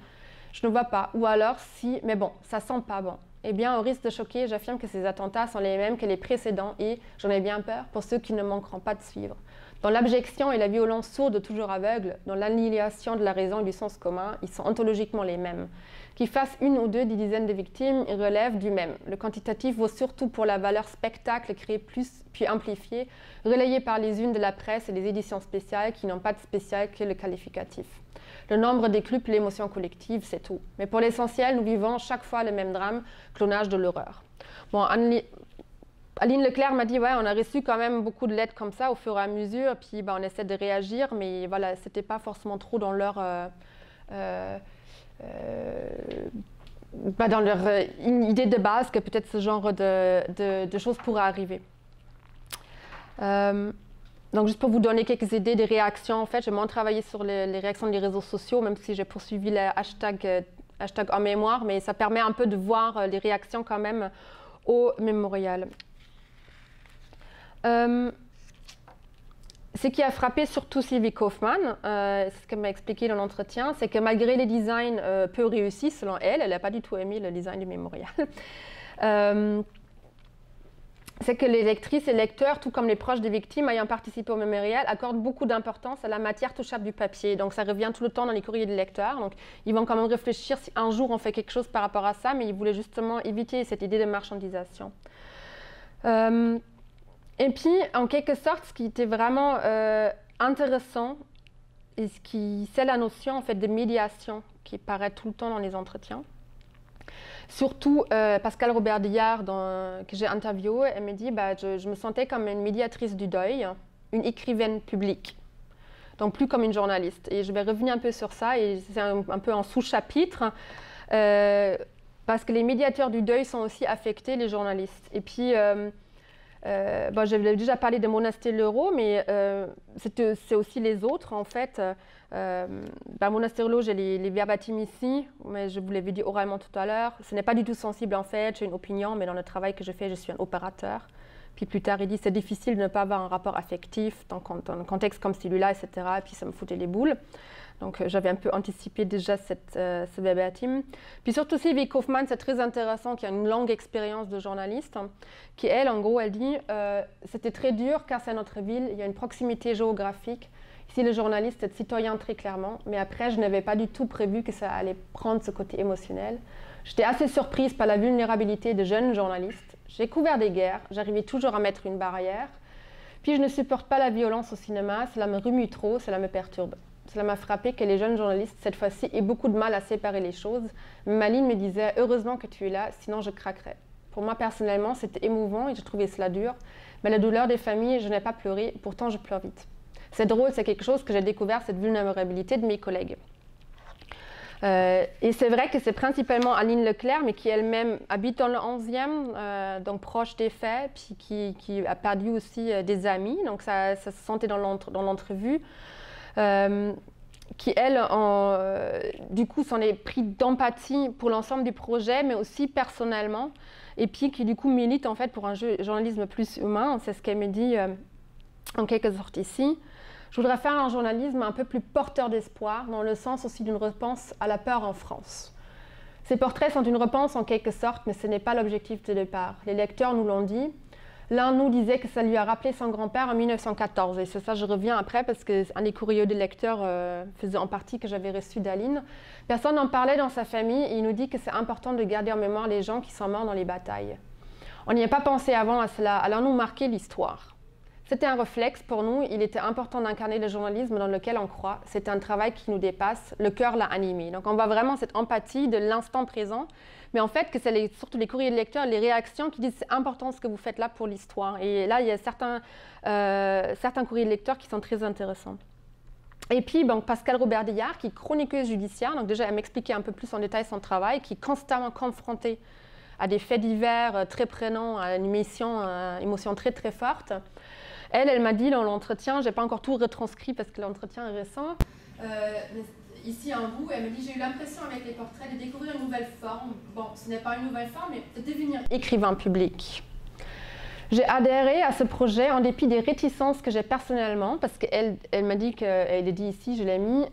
Je ne vois pas. Ou alors si, mais bon, ça sent pas bon. Eh bien, au risque de choquer, j'affirme que ces attentats sont les mêmes que les précédents et, j'en ai bien peur, pour ceux qui ne manqueront pas de suivre. Dans l'abjection et la violence sourde toujours aveugle, dans l'annihilation de la raison et du sens commun, ils sont ontologiquement les mêmes. Qu'ils fassent une ou deux dizaines de victimes, ils relèvent du même. Le quantitatif vaut surtout pour la valeur spectacle créée plus puis amplifiée, relayée par les unes de la presse et les éditions spéciales qui n'ont pas de spécial que le qualificatif. Le nombre décuple l'émotion collective, c'est tout. Mais pour l'essentiel, nous vivons chaque fois le même drame, clonage de l'horreur. Bon, Aline Leclerc m'a dit, ouais, on a reçu quand même beaucoup de lettres comme ça au fur et à mesure, puis on essaie de réagir, mais voilà, c'était pas forcément trop dans leur dans leur une idée de base que peut-être ce genre de choses pourraient arriver. Donc, juste pour vous donner quelques idées des réactions, en fait, j'ai moins travaillé sur les réactions des réseaux sociaux, même si j'ai poursuivi le hashtag en mémoire, mais ça permet un peu de voir les réactions quand même au mémorial. Ce qui a frappé surtout Sylvie Kaufmann, ce qu'elle m'a expliqué dans l'entretien, c'est que malgré les designs peu réussis, selon elle, elle n'a pas du tout aimé le design du mémorial. C'est que les lectrices et lecteurs, tout comme les proches des victimes ayant participé au mémorial, accordent beaucoup d'importance à la matière touchable du papier. Donc ça revient tout le temps dans les courriers des lecteurs. Donc ils vont quand même réfléchir si un jour on fait quelque chose par rapport à ça, mais ils voulaient justement éviter cette idée de marchandisation. Et puis, en quelque sorte, ce qui était vraiment intéressant, c'est la notion en fait, de médiation qui paraît tout le temps dans les entretiens. Surtout, Pascale Robert-Dillard, que j'ai interviewée, elle me dit je me sentais comme une médiatrice du deuil, une écrivaine publique, donc plus comme une journaliste. Et je vais revenir un peu sur ça, et c'est un peu en sous-chapitre, parce que les médiateurs du deuil sont aussi affectés, les journalistes. Et puis, j'avais déjà parlé de Monastir-Leroux, mais c'est aussi les autres, en fait. Monastir-Leroux, j'ai les verbatim ici, mais je vous l'avais dit oralement tout à l'heure. Ce n'est pas du tout sensible, en fait, j'ai une opinion, mais dans le travail que je fais, je suis un opérateur. Puis plus tard, il dit c'est difficile de ne pas avoir un rapport affectif dans un contexte comme celui-là, etc. Et puis ça me foutait les boules. Donc j'avais un peu anticipé déjà ce verbatim. Puis surtout Sylvie Kaufmann, c'est très intéressant, qui a une longue expérience de journaliste, qui elle, en gros, elle dit c'était très dur car c'est notre ville, il y a une proximité géographique. Ici, le journaliste est citoyen très clairement, mais après, je n'avais pas du tout prévu que ça allait prendre ce côté émotionnel. J'étais assez surprise par la vulnérabilité de jeunes journalistes. J'ai couvert des guerres, j'arrivais toujours à mettre une barrière. Puis je ne supporte pas la violence au cinéma, cela me remue trop, cela me perturbe. Cela m'a frappé que les jeunes journalistes, cette fois-ci, aient beaucoup de mal à séparer les choses. Maline me disait « Heureusement que tu es là, sinon je craquerais ». Pour moi, personnellement, c'était émouvant et je trouvais cela dur. Mais la douleur des familles, je n'ai pas pleuré, pourtant je pleure vite. C'est drôle, c'est quelque chose que j'ai découvert, cette vulnérabilité de mes collègues. Et c'est vrai que c'est principalement Aline Leclerc, mais qui elle-même habite dans le 11e, donc proche des faits, puis qui a perdu aussi des amis, donc ça se sentait dans l'entrevue. Qui, elle, du coup, s'en est pris d'empathie pour l'ensemble du projet, mais aussi personnellement, et puis qui, du coup, milite en fait pour un journalisme plus humain. C'est ce qu'elle me dit en quelque sorte ici. Je voudrais faire un journalisme un peu plus porteur d'espoir, dans le sens aussi d'une réponse à la peur en France. Ces portraits sont une réponse en quelque sorte, mais ce n'est pas l'objectif de départ. Les lecteurs nous l'ont dit. L'un nous disait que ça lui a rappelé son grand-père en 1914. Et c'est ça, je reviens après, parce qu'un des courriers des lecteurs faisait en partie que j'avais reçu d'Aline. Personne n'en parlait dans sa famille, et il nous dit que c'est important de garder en mémoire les gens qui sont morts dans les batailles. On n'y a pas pensé avant à cela, allons-nous marquer l'histoire? C'était un réflexe pour nous, il était important d'incarner le journalisme dans lequel on croit. C'était un travail qui nous dépasse, le cœur l'a animé. Donc on voit vraiment cette empathie de l'instant présent, mais en fait que c'est surtout les courriers de lecteurs, les réactions qui disent c'est important ce que vous faites là pour l'histoire. Et là, il y a certains courriers de lecteurs qui sont très intéressants. Et puis Pascale Robert-Dillard, qui est chroniqueuse judiciaire, donc déjà elle m'expliquait un peu plus en détail son travail, qui est constamment confrontée à des faits divers très prenants, à une émotion très très forte. Elle m'a dit dans l'entretien, je n'ai pas encore tout retranscrit parce que l'entretien est récent, ici en bout, elle me dit j'ai eu l'impression avec les portraits de découvrir une nouvelle forme. Bon, ce n'est pas une nouvelle forme, mais de devenir écrivain public. J'ai adhéré à ce projet en dépit des réticences que j'ai personnellement, parce qu'elle m'a dit, elle est dit ici, je l'ai mis,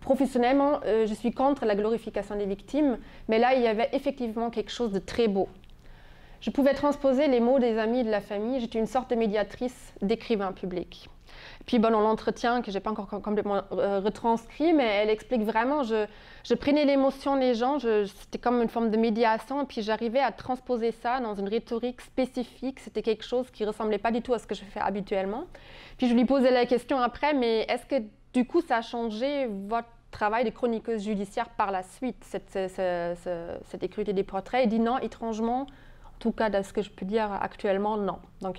professionnellement, je suis contre la glorification des victimes, mais là, il y avait effectivement quelque chose de très beau. Je pouvais transposer les mots des amis et de la famille. J'étais une sorte de médiatrice d'écrivain public. Puis dans l'entretien, que je n'ai pas encore complètement retranscrit, mais elle explique vraiment, je prenais l'émotion des gens, c'était comme une forme de médiation, et puis j'arrivais à transposer ça dans une rhétorique spécifique. C'était quelque chose qui ne ressemblait pas du tout à ce que je fais habituellement. Puis je lui posais la question après, mais est-ce que du coup ça a changé votre travail de chroniqueuse judiciaire par la suite, cette écriture des portraits? Il dit non, étrangement, en tout cas, de ce que je peux dire actuellement, non. Donc,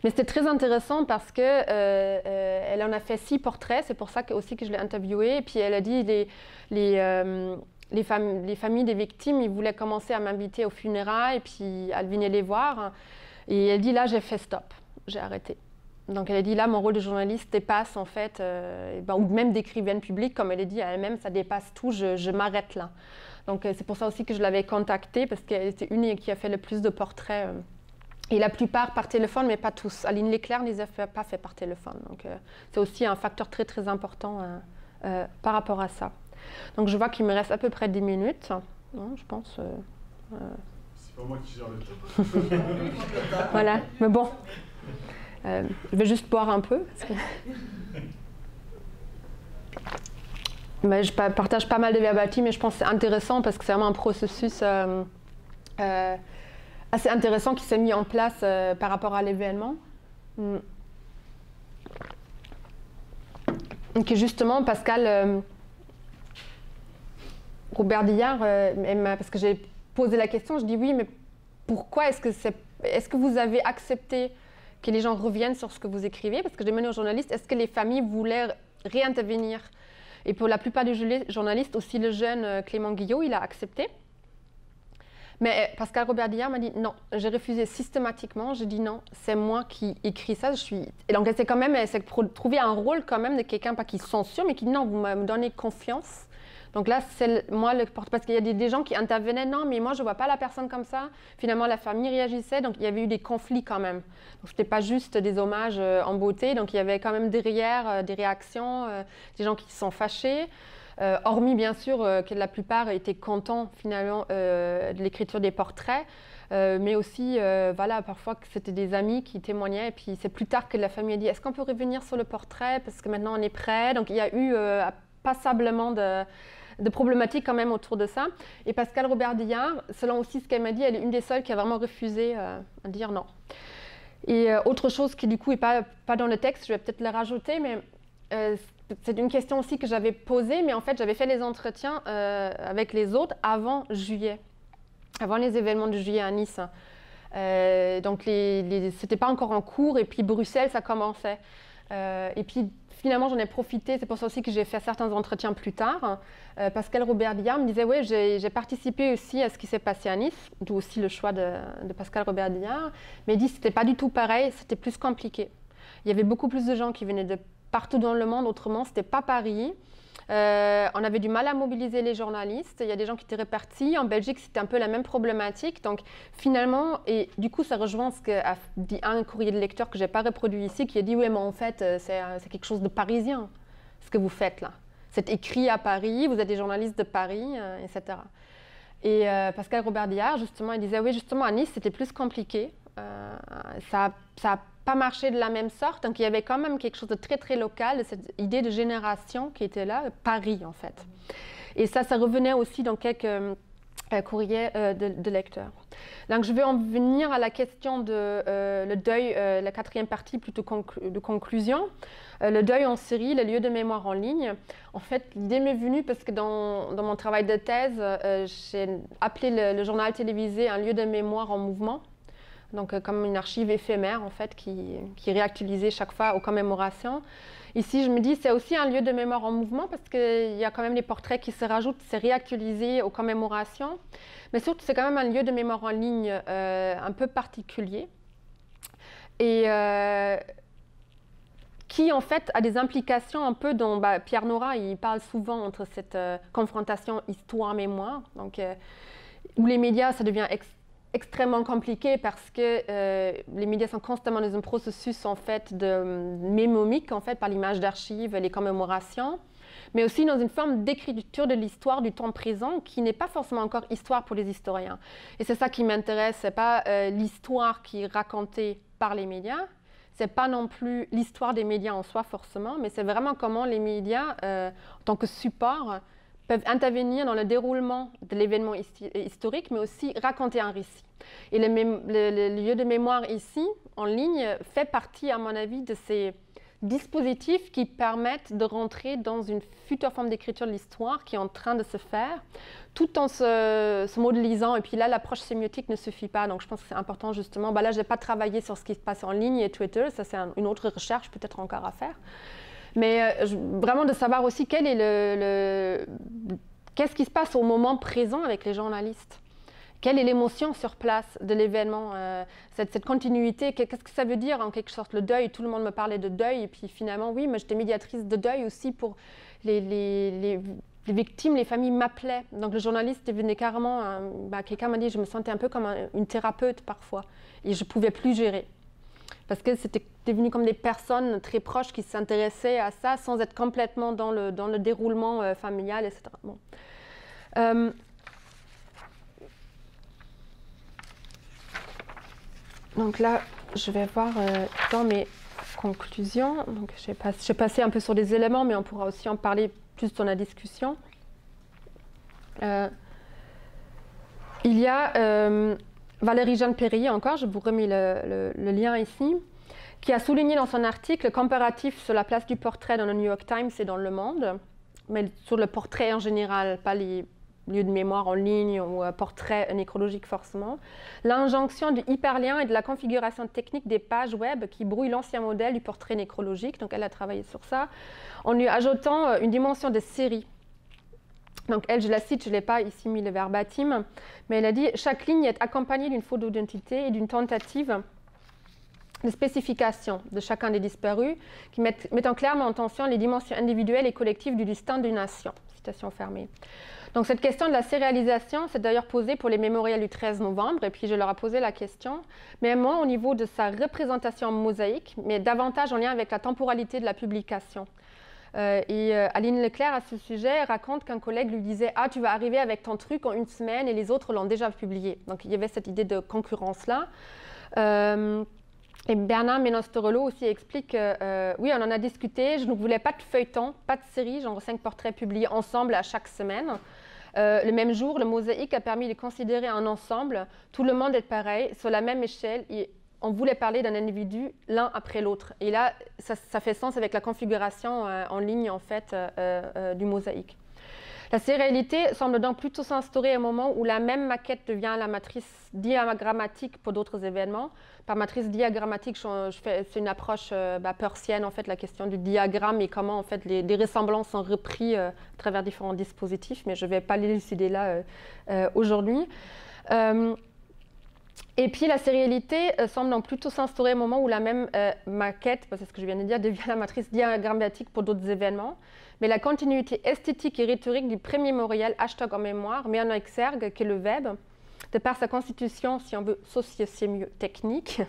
mais c'était très intéressant parce que elle en a fait 6 portraits, c'est pour ça aussi que je l'ai interviewée. Et puis elle a dit les familles des victimes, ils voulaient commencer à m'inviter aux funérailles, et puis elle venait les voir. Et elle dit, là, j'ai fait stop, j'ai arrêté. Donc elle a dit, là, mon rôle de journaliste dépasse, en fait, ou même d'écrivaine publique, comme elle a dit elle-même, ça dépasse tout, je m'arrête là. Donc c'est pour ça aussi que je l'avais contactée, parce qu'elle était une qui a fait le plus de portraits. Et la plupart par téléphone, mais pas tous. Aline Leclerc ne les a pas fait par téléphone. Donc c'est aussi un facteur très, très important par rapport à ça. Donc je vois qu'il me reste à peu près 10 minutes, non, je pense. C'est pas moi qui gère le temps. Voilà, mais bon. Je vais juste boire un peu. Parce que... mais je partage pas mal de verbatim, mais je pense que c'est intéressant parce que c'est vraiment un processus assez intéressant qui s'est mis en place par rapport à l'événement. Donc justement, Pascal Robert Dillard, parce que j'ai posé la question, je dis oui, mais pourquoi est-ce que vous avez accepté que les gens reviennent sur ce que vous écrivez? Parce que j'ai demandé aux journalistes, est-ce que les familles voulaient réintervenir? Et pour la plupart des journalistes, aussi le jeune Clément Guillot, il a accepté. Mais Pascal Robert Dillard m'a dit non, j'ai refusé systématiquement, j'ai dit non, c'est moi qui écris ça. Et donc c'est quand même, c'est trouver un rôle quand même de quelqu'un, pas qui censure, mais qui dit non, vous me donnez confiance. Donc là, c'est moi le porte, parce qu'il y a des gens qui intervenaient, non, mais moi je ne vois pas la personne comme ça. Finalement, la famille réagissait, donc il y avait eu des conflits quand même. Donc ce n'était pas juste des hommages en beauté, donc il y avait quand même derrière des réactions, des gens qui se sont fâchés. Hormis bien sûr que la plupart étaient contents finalement de l'écriture des portraits, mais aussi voilà, parfois que c'était des amis qui témoignaient, et puis c'est plus tard que la famille a dit est-ce qu'on peut revenir sur le portrait parce que maintenant on est prêt. Donc il y a eu passablement de problématiques quand même autour de ça. Et Pascal Robert Dillard, selon aussi ce qu'elle m'a dit, elle est une des seules qui a vraiment refusé à dire non. Et autre chose qui du coup n'est pas dans le texte, je vais peut-être le rajouter, mais c'est une question aussi que j'avais posée, mais en fait j'avais fait les entretiens avec les autres avant juillet, avant les événements de juillet à Nice. Donc c'était pas encore en cours, et puis Bruxelles ça commençait. Et puis finalement j'en ai profité, c'est pour ça aussi que j'ai fait certains entretiens plus tard. Pascal Robert Dillard me disait oui, j'ai participé aussi à ce qui s'est passé à Nice, d'où aussi le choix de Pascal Robert Dillard, mais il dit que c'était pas du tout pareil, c'était plus compliqué. Il y avait beaucoup plus de gens qui venaient de partout dans le monde, autrement, c'était pas Paris. On avait du mal à mobiliser les journalistes. Il y a des gens qui étaient répartis. En Belgique, c'était un peu la même problématique. Donc, finalement, et du coup, ça rejoint ce qu'a dit un courrier de lecteur que je n'ai pas reproduit ici, qui a dit « Oui, mais en fait, c'est quelque chose de parisien, ce que vous faites là. C'est écrit à Paris, vous êtes des journalistes de Paris, etc. » Et Pascal Robert Dillard, justement, il disait « Oui, justement, à Nice, c'était plus compliqué. Ça a pas marché de la même sorte, donc il y avait quand même quelque chose de très très local, de cette idée de génération qui était là, Paris en fait. Et ça revenait aussi dans quelques courriers de lecteurs. Donc je vais en venir à la question de le deuil, la quatrième partie plutôt de conclusion. Le deuil en Syrie, le lieu de mémoire en ligne. En fait, l'idée m'est venue parce que dans mon travail de thèse, j'ai appelé le journal télévisé un lieu de mémoire en mouvement. Donc comme une archive éphémère en fait qui est réactualisée chaque fois aux commémorations. Ici, je me dis c'est aussi un lieu de mémoire en mouvement parce qu'il y a quand même les portraits qui se rajoutent, c'est réactualisé aux commémorations. Mais surtout, c'est quand même un lieu de mémoire en ligne un peu particulier et qui en fait a des implications un peu dont Pierre Nora il parle souvent entre cette confrontation histoire-mémoire, donc où les médias ça devient extrêmement compliqué parce que les médias sont constamment dans un processus en fait de mémomique en fait par l'image d'archives, les commémorations, mais aussi dans une forme d'écriture de l'histoire du temps présent qui n'est pas forcément encore histoire pour les historiens. Et c'est ça qui m'intéresse, c'est pas l'histoire qui est racontée par les médias, c'est pas non plus l'histoire des médias en soi forcément, mais c'est vraiment comment les médias en tant que support peuvent intervenir dans le déroulement de l'événement historique, mais aussi raconter un récit. Et le lieu de mémoire ici, en ligne, fait partie, à mon avis, de ces dispositifs qui permettent de rentrer dans une future forme d'écriture de l'histoire qui est en train de se faire, tout en se modélisant. Et puis là, l'approche sémiotique ne suffit pas. Donc je pense que c'est important, justement. Là, je n'ai pas travaillé sur ce qui se passe en ligne et Twitter. Ça, c'est une autre recherche peut-être encore à faire. Mais vraiment de savoir aussi quel qu'est-ce qui se passe au moment présent avec les journalistes? Quelle est l'émotion sur place de l'événement, cette continuité? Qu'est-ce que ça veut dire en quelque sorte le deuil? Tout le monde me parlait de deuil et puis finalement oui, moi j'étais médiatrice de deuil aussi pour les victimes, les familles m'appelaient. Donc le journaliste devenait carrément, quelqu'un m'a dit je me sentais un peu comme une thérapeute parfois et je ne pouvais plus gérer. Parce que c'était devenu comme des personnes très proches qui s'intéressaient à ça sans être complètement dans le déroulement familial, etc. Bon. Donc là, je vais voir dans mes conclusions. Donc, j'ai passé un peu sur des éléments, mais on pourra aussi en parler plus dans la discussion. Il y a Valérie Jeanne Perrier encore, je vous remis le lien ici, qui a souligné dans son article comparatif sur la place du portrait dans le New York Times et dans Le Monde, mais sur le portrait en général, pas les lieux de mémoire en ligne ou portrait nécrologique forcément, l'injonction du hyperlien et de la configuration technique des pages web qui brouillent l'ancien modèle du portrait nécrologique. Donc elle a travaillé sur ça, en lui ajoutant une dimension de série. Donc elle, je la cite, je ne l'ai pas ici mis le verbatim, mais elle a dit « Chaque ligne est accompagnée d'une photo d'identité et d'une tentative de spécification de chacun des disparus qui mettant clairement en tension les dimensions individuelles et collectives du destin d'une nation. » Citation fermée. Donc cette question de la sérialisation s'est d'ailleurs posée pour les mémorials du 13 novembre, et puis je leur ai posé la question, mais moins au niveau de sa représentation mosaïque, mais davantage en lien avec la temporalité de la publication. Aline Leclerc, à ce sujet, raconte qu'un collègue lui disait « Ah, tu vas arriver avec ton truc en une semaine et les autres l'ont déjà publié. » Donc il y avait cette idée de concurrence-là. Et Bernard Ménostorolo aussi explique oui, on en a discuté, je ne voulais pas de feuilleton, pas de série, genre 5 portraits publiés ensemble à chaque semaine. Le même jour, le mosaïque a permis de considérer un ensemble, tout le monde est pareil, sur la même échelle, et on voulait parler d'un individu l'un après l'autre. Et là, ça fait sens avec la configuration en ligne, en fait, du mosaïque. La sérialité semble donc plutôt s'instaurer à un moment où la même maquette devient la matrice diagrammatique pour d'autres événements. Par matrice diagrammatique, c'est une approche peircienne, en fait, la question du diagramme et comment en fait, les ressemblances sont reprises à travers différents dispositifs, mais je ne vais pas l'élucider là aujourd'hui. Et puis la sérialité semble donc plutôt s'instaurer au moment où la même maquette, c'est ce que je viens de dire, devient la matrice diagrammatique pour d'autres événements. Mais la continuité esthétique et rhétorique du premier mémorial hashtag en mémoire met en exergue que le web, de par sa constitution, si on veut mieux technique,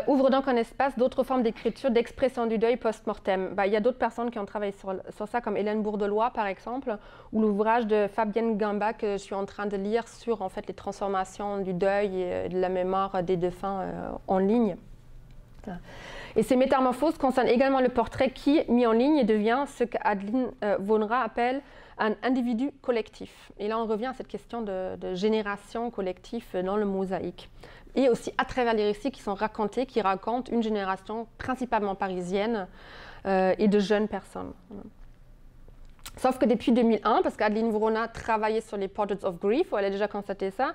ouvre donc un espace d'autres formes d'écriture, d'expression du deuil post-mortem. Il y a d'autres personnes qui ont travaillé sur ça, comme Hélène Bourdelois, par exemple, ou l'ouvrage de Fabienne Gamba que je suis en train de lire sur en fait, les transformations du deuil et de la mémoire des défunts en ligne. Et ces métamorphoses concernent également le portrait qui, mis en ligne, devient ce qu'Adeline Vaunera appelle un individu collectif. Et là, on revient à cette question de génération collective dans le mosaïque. Et aussi à travers les récits qui sont racontés, qui racontent une génération principalement parisienne et de jeunes personnes. Sauf que depuis 2001, parce qu'Adeline Vaunera travaillait sur les Portraits of Grief, où elle a déjà constaté ça,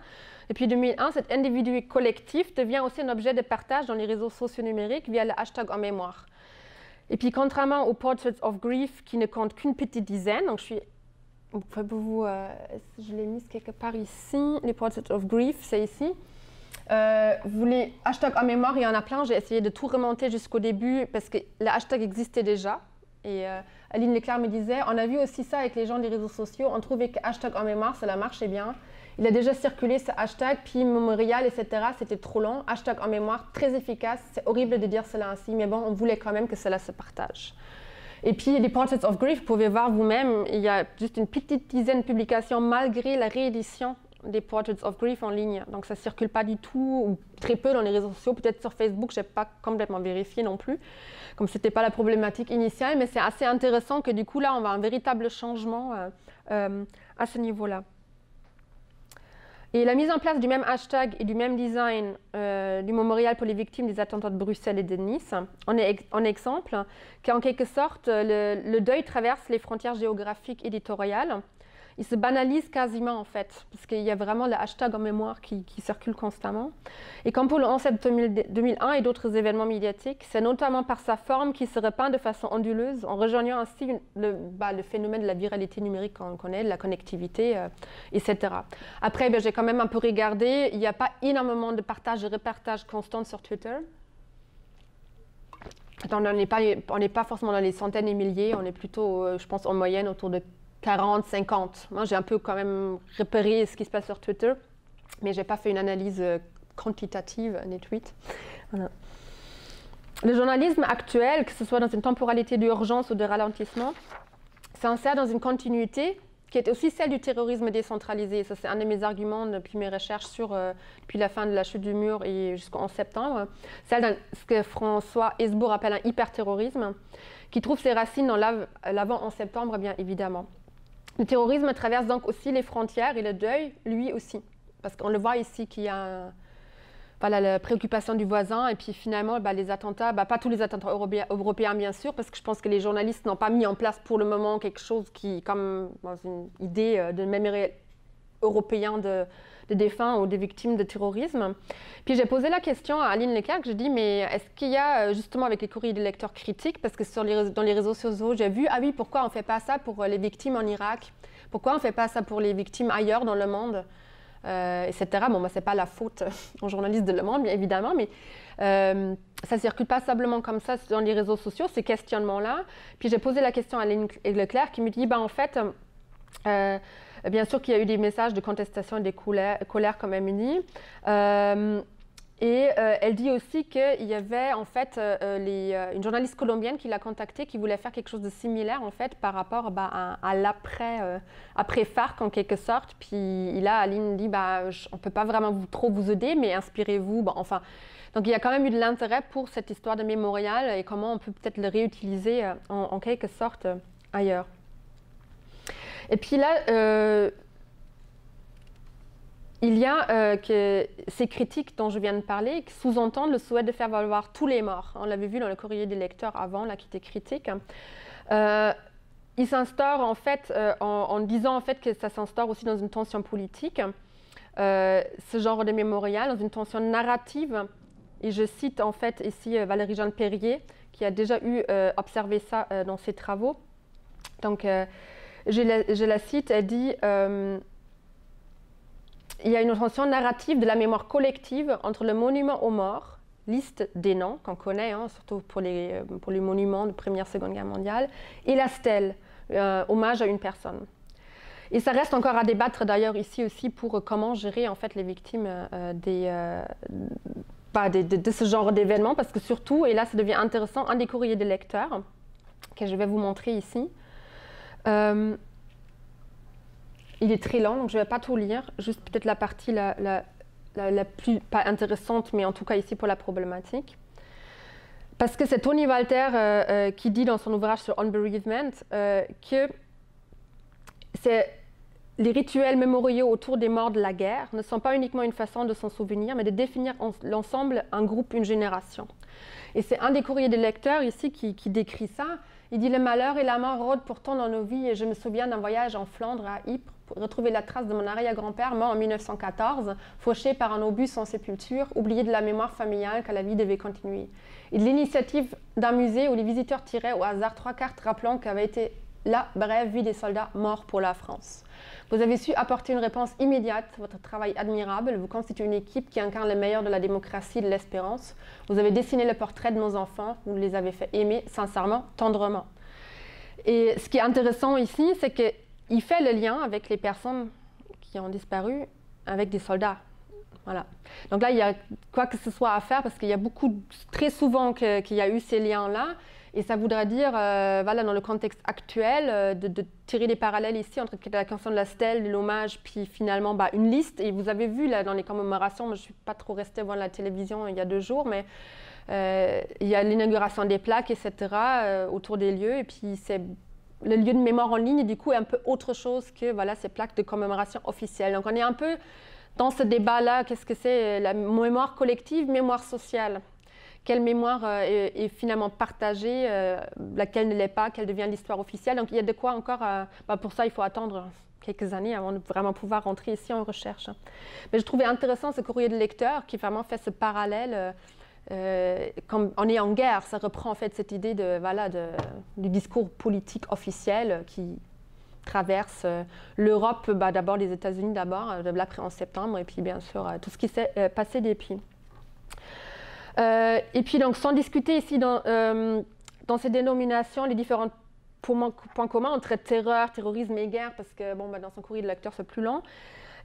depuis 2001, cet individu collectif devient aussi un objet de partage dans les réseaux sociaux numériques via le hashtag en mémoire. Et puis, contrairement aux Portraits of Grief, qui ne comptent qu'une petite dizaine, donc je l'ai mis quelque part ici, les Portraits of Grief, c'est ici. Les hashtags en mémoire, il y en a plein, j'ai essayé de tout remonter jusqu'au début, parce que le hashtag existait déjà. Et Aline Leclerc me disait, on a vu aussi ça avec les gens des réseaux sociaux, on trouvait que hashtag en mémoire, cela marchait bien. Il a déjà circulé ce hashtag, puis mémorial, etc. C'était trop long. Hashtag en mémoire, très efficace. C'est horrible de dire cela ainsi, mais bon, on voulait quand même que cela se partage. Et puis, les Portraits of Grief, vous pouvez voir vous-même, il y a juste une petite dizaine de publications malgré la réédition des Portraits of Grief en ligne. Donc, ça ne circule pas du tout, ou très peu dans les réseaux sociaux. Peut-être sur Facebook, je n'ai pas complètement vérifié non plus, comme ce n'était pas la problématique initiale. Mais c'est assez intéressant que du coup, là, on va un véritable changement à ce niveau-là. Et la mise en place du même hashtag et du même design du mémorial pour les victimes des attentats de Bruxelles et de Nice en est un exemple qu'en quelque sorte, le deuil traverse les frontières géographiques éditoriales il se banalise quasiment en fait, parce qu'il y a vraiment le hashtag en mémoire qui circule constamment. Et comme pour le 11 septembre 2001 et d'autres événements médiatiques, c'est notamment par sa forme qu'il se repeint de façon onduleuse, en rejoignant ainsi le phénomène de la viralité numérique qu'on connaît, de la connectivité, etc. Après, j'ai quand même un peu regardé, il n'y a pas énormément de partage et repartage constant sur Twitter. On n'est pas forcément dans les centaines et milliers, on est plutôt, je pense, en moyenne autour de 40, 50. Moi, j'ai un peu quand même repéré ce qui se passe sur Twitter, mais je n'ai pas fait une analyse quantitative des tweets. Voilà. Le journalisme actuel, que ce soit dans une temporalité d'urgence ou de ralentissement, s'insère dans une continuité qui est aussi celle du terrorisme décentralisé. Ça, c'est un de mes arguments depuis mes recherches depuis la fin de la chute du mur et jusqu'en septembre. Celle de ce que François Hesbourg appelle un hyperterrorisme, qui trouve ses racines dans l'avant en septembre, bien évidemment. Le terrorisme traverse donc aussi les frontières et le deuil, lui aussi. Parce qu'on le voit ici qu'il y a la préoccupation du voisin et puis finalement les attentats, pas tous les attentats européens bien sûr, parce que je pense que les journalistes n'ont pas mis en place pour le moment quelque chose qui, comme dans une idée de mémoire européen de défunts ou des victimes de terrorisme. Puis j'ai posé la question à Aline Leclerc, j'ai dit mais est-ce qu'il y a justement avec les courriers des lecteurs critiques, parce que dans les réseaux sociaux j'ai vu, ah oui, pourquoi on ne fait pas ça pour les victimes en Irak, pourquoi on ne fait pas ça pour les victimes ailleurs dans le monde, etc. Bon, ce n'est pas la faute aux journalistes de Le Monde, bien évidemment, mais ça ne circule pas simplement comme ça dans les réseaux sociaux, ces questionnements-là. Puis j'ai posé la question à Aline Leclerc qui me dit, en fait, bien sûr qu'il y a eu des messages de contestation et des colères comme elle me dit. Et elle dit aussi qu'il y avait en fait une journaliste colombienne qui l'a contactée, qui voulait faire quelque chose de similaire en fait par rapport à après FARC en quelque sorte. Puis là, Aline dit on ne peut pas vraiment trop vous aider, mais inspirez-vous. Enfin, donc il y a quand même eu de l'intérêt pour cette histoire de mémorial et comment on peut peut-être le réutiliser en quelque sorte ailleurs. Et puis là, il y a ces critiques dont je viens de parler qui sous-entendent le souhait de faire valoir tous les morts. On l'avait vu dans le courrier des lecteurs avant, là, qui était critique. Il s'instaure en fait, en disant en fait que ça s'instaure aussi dans une tension politique, ce genre de mémorial, dans une tension narrative. Et je cite en fait ici Valérie-Jeanne Perrier, qui a déjà observé ça dans ses travaux. Donc, je la cite, elle dit il y a une tension narrative de la mémoire collective entre le monument aux morts, liste des noms qu'on connaît, surtout pour les monuments de Première, Seconde Guerre mondiale, et la stèle, hommage à une personne. Et ça reste encore à débattre d'ailleurs ici aussi pour comment gérer en fait les victimes de ce genre d'événements, parce que surtout, et là ça devient intéressant, un des courriers des lecteurs, que je vais vous montrer ici, il est très long, donc je ne vais pas tout lire, juste peut-être la partie la plus, pas intéressante, mais en tout cas ici pour la problématique. Parce que c'est Tony Walter qui dit dans son ouvrage sur On Bereavement que les rituels mémoriaux autour des morts de la guerre ne sont pas uniquement une façon de s'en souvenir, mais de définir l'ensemble, un groupe, une génération. Et c'est un des courriers des lecteurs ici qui décrit ça. Il dit « Le malheur et la mort rôdent pourtant dans nos vies et je me souviens d'un voyage en Flandre à Ypres pour retrouver la trace de mon arrière-grand-père mort en 1914, fauché par un obus sans sépulture, oublié de la mémoire familiale que la vie devait continuer. Et de l'initiative d'un musée où les visiteurs tiraient au hasard 3 cartes rappelant qu'avait été la brève vie des soldats morts pour la France. Vous avez su apporter une réponse immédiate, votre travail admirable, vous constituez une équipe qui incarne le meilleur de la démocratie et de l'espérance. Vous avez dessiné le portrait de nos enfants, vous les avez fait aimer sincèrement, tendrement. » Et ce qui est intéressant ici, c'est qu'il fait le lien avec les personnes qui ont disparu, avec des soldats. Voilà. Donc là, il y a quoi que ce soit à faire, parce qu'il y a très souvent qu'il y a eu ces liens-là. Et ça voudrait dire, dans le contexte actuel, de tirer des parallèles ici entre la question de la stèle, de l'hommage, puis finalement une liste. Et vous avez vu là dans les commémorations, moi, je ne suis pas trop restée voir la télévision il y a 2 jours, mais il y a l'inauguration des plaques, etc., autour des lieux. Et puis le lieu de mémoire en ligne, du coup, est un peu autre chose que ces plaques de commémoration officielles. Donc on est un peu dans ce débat-là, qu'est-ce que c'est la mémoire collective, mémoire sociale? Quelle mémoire est finalement partagée, laquelle ne l'est pas, quelle devient l'histoire officielle. Donc il y a de quoi encore, pour ça il faut attendre quelques années avant de vraiment pouvoir rentrer ici en recherche. Mais je trouvais intéressant ce courrier de lecteur qui vraiment fait ce parallèle. Quand on est en guerre, ça reprend en fait cette idée du discours politique officiel qui traverse l'Europe, d'abord les États-Unis d'abord, l'après 11 septembre, et puis bien sûr tout ce qui s'est passé depuis. Et puis donc sans discuter ici dans ces dénominations les différents points communs entre terreur, terrorisme et guerre, parce que dans son courrier de lecteur c'est plus long,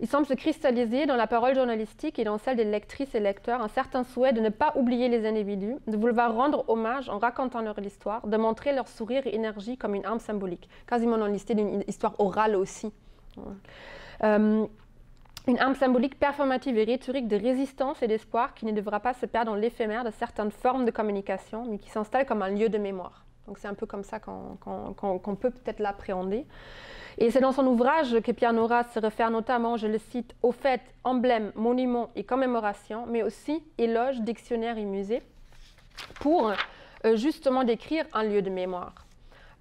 il semble se cristalliser dans la parole journalistique et dans celle des lectrices et lecteurs un certain souhait de ne pas oublier les individus, de vouloir rendre hommage en racontant leur histoire, de montrer leur sourire et énergie comme une arme symbolique, quasiment dans l'idée d'une histoire orale aussi. Une arme symbolique performative et rhétorique de résistance et d'espoir qui ne devra pas se perdre dans l'éphémère de certaines formes de communication, mais qui s'installe comme un lieu de mémoire. Donc c'est un peu comme ça qu'on peut peut-être l'appréhender. Et c'est dans son ouvrage que Pierre Nora se réfère notamment, je le cite, aux fêtes, emblèmes, monuments et commémorations, mais aussi éloges, dictionnaires et musées, pour justement décrire un lieu de mémoire.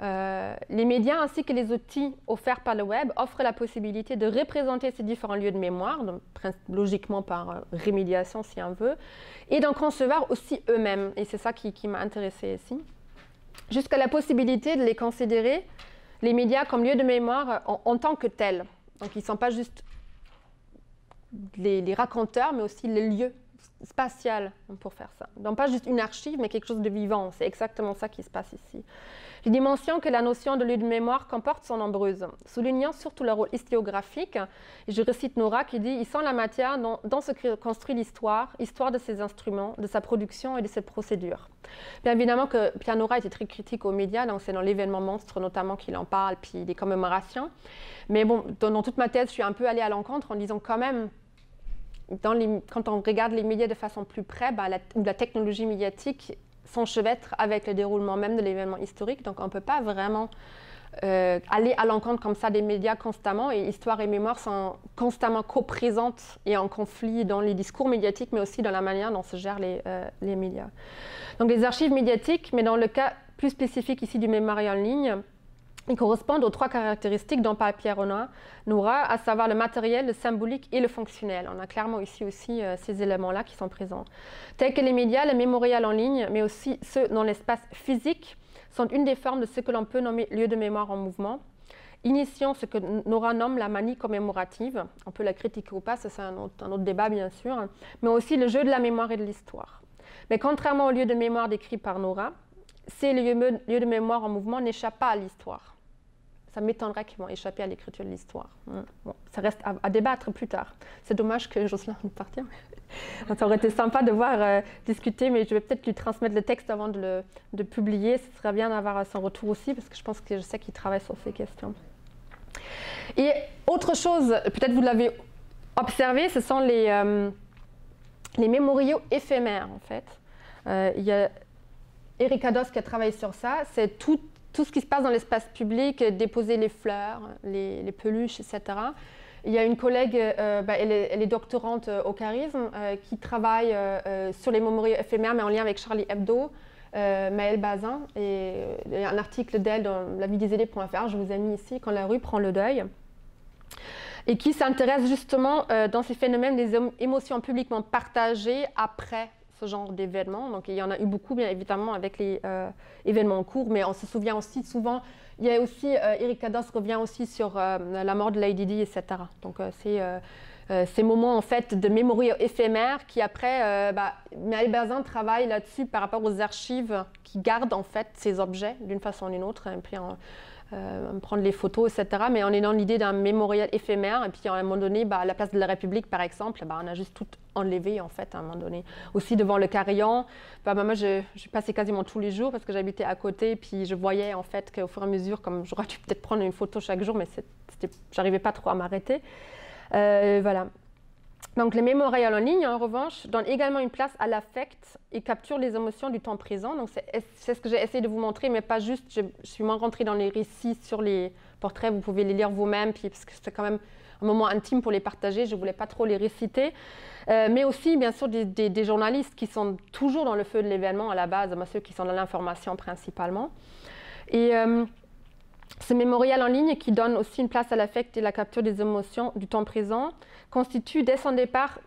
Les médias ainsi que les outils offerts par le web offrent la possibilité de représenter ces différents lieux de mémoire, donc, logiquement par remédiation si on veut, et d'en concevoir aussi eux-mêmes. Et c'est ça qui m'a intéressée ici. Jusqu'à la possibilité de les considérer, les médias, comme lieu de mémoire en tant que tels. Donc ils ne sont pas juste les raconteurs, mais aussi les lieux spatial pour faire ça. Donc pas juste une archive, mais quelque chose de vivant. C'est exactement ça qui se passe ici. Les dimensions que la notion de lieu de mémoire comporte sont nombreuses, soulignant surtout le rôle historiographique. Et je recite Nora qui dit « Ils sont la matière dont se construit l'histoire, histoire de ses instruments, de sa production et de ses procédures. » Bien évidemment que Pierre Nora était très critique aux médias, donc c'est dans l'événement Monstre notamment qu'il en parle, puis des commémorations. Mais bon, dans toute ma thèse, je suis un peu allée à l'encontre en disant quand même, quand on regarde les médias de façon plus près, la technologie médiatique s'enchevêtre avec le déroulement même de l'événement historique. Donc on ne peut pas vraiment aller à l'encontre comme ça des médias constamment. Et histoire et mémoire sont constamment coprésentes et en conflit dans les discours médiatiques, mais aussi dans la manière dont se gèrent les médias. Donc les archives médiatiques, mais dans le cas plus spécifique ici du mémorial en ligne, ils correspondent aux trois caractéristiques dont parle Pierre Nora, à savoir le matériel, le symbolique et le fonctionnel. On a clairement ici aussi ces éléments-là qui sont présents. Tels que les médias, le mémorial en ligne, mais aussi ceux dans l'espace physique, sont une des formes de ce que l'on peut nommer lieu de mémoire en mouvement. Initions ce que Nora nomme la manie commémorative. On peut la critiquer ou pas, ça c'est un autre débat bien sûr, mais aussi le jeu de la mémoire et de l'histoire. Mais contrairement au lieu de mémoire décrit par Nora, ces lieux de mémoire en mouvement n'échappent pas à l'histoire. Ça m'étonnerait qu'ils vont échapper à l'écriture de l'histoire. Bon, ça reste à débattre plus tard. C'est dommage que Jocelyn nous partir. Ça aurait été sympa de voir discuter, mais je vais peut-être lui transmettre le texte avant de publier. Ce serait bien d'avoir son retour aussi, parce que je sais qu'il travaille sur ces questions. Et autre chose, peut-être vous l'avez observé, ce sont les mémoriaux éphémères, en fait. Il y a Erika Doss qui a travaillé sur ça. C'est tout ce qui se passe dans l'espace public, déposer les fleurs, les peluches, etc. Il y a une collègue, elle est doctorante au Charisme, qui travaille sur les mémoriaux éphémères, mais en lien avec Charlie Hebdo, Maëlle Bazin, et il y a un article d'elle dans lavidesidées.fr, je vous ai mis ici, Quand la rue prend le deuil, et qui s'intéresse justement dans ces phénomènes des émotions publiquement partagées après ce genre d'événements. Donc il y en a eu beaucoup, bien évidemment, avec les événements en cours, mais on se souvient aussi souvent, il y a aussi, Erika Doss revient aussi sur la mort de Lady Di, etc. Donc c'est ces moments en fait de mémoriaux éphémères qui après, Maëlle Bazin travaille là-dessus par rapport aux archives qui gardent en fait ces objets d'une façon ou d'une autre, et puis prendre les photos, etc. Mais on est dans l'idée d'un mémorial éphémère, et puis à un moment donné, à la place de la République, par exemple, on a juste tout enlevé, en fait, à un moment donné. Aussi, devant le Carillon, moi, je passais quasiment tous les jours, parce que j'habitais à côté, puis je voyais, en fait, qu'au fur et à mesure, comme j'aurais dû peut-être prendre une photo chaque jour, mais j'arrivais pas trop à m'arrêter. Voilà. Donc, les mémorials en ligne, en revanche, donnent également une place à l'affect et capturent les émotions du temps présent. Donc, c'est ce que j'ai essayé de vous montrer, mais pas juste. Je suis moins rentrée dans les récits sur les portraits. Vous pouvez les lire vous-même, parce que c'est quand même un moment intime pour les partager. Je ne voulais pas trop les réciter. Mais aussi, bien sûr, des journalistes qui sont toujours dans le feu de l'événement à la base, ceux qui sont dans l'information principalement. Et Ce mémorial en ligne, qui donne aussi une place à l'affect et la capture des émotions du temps présent, constitue dès son départ,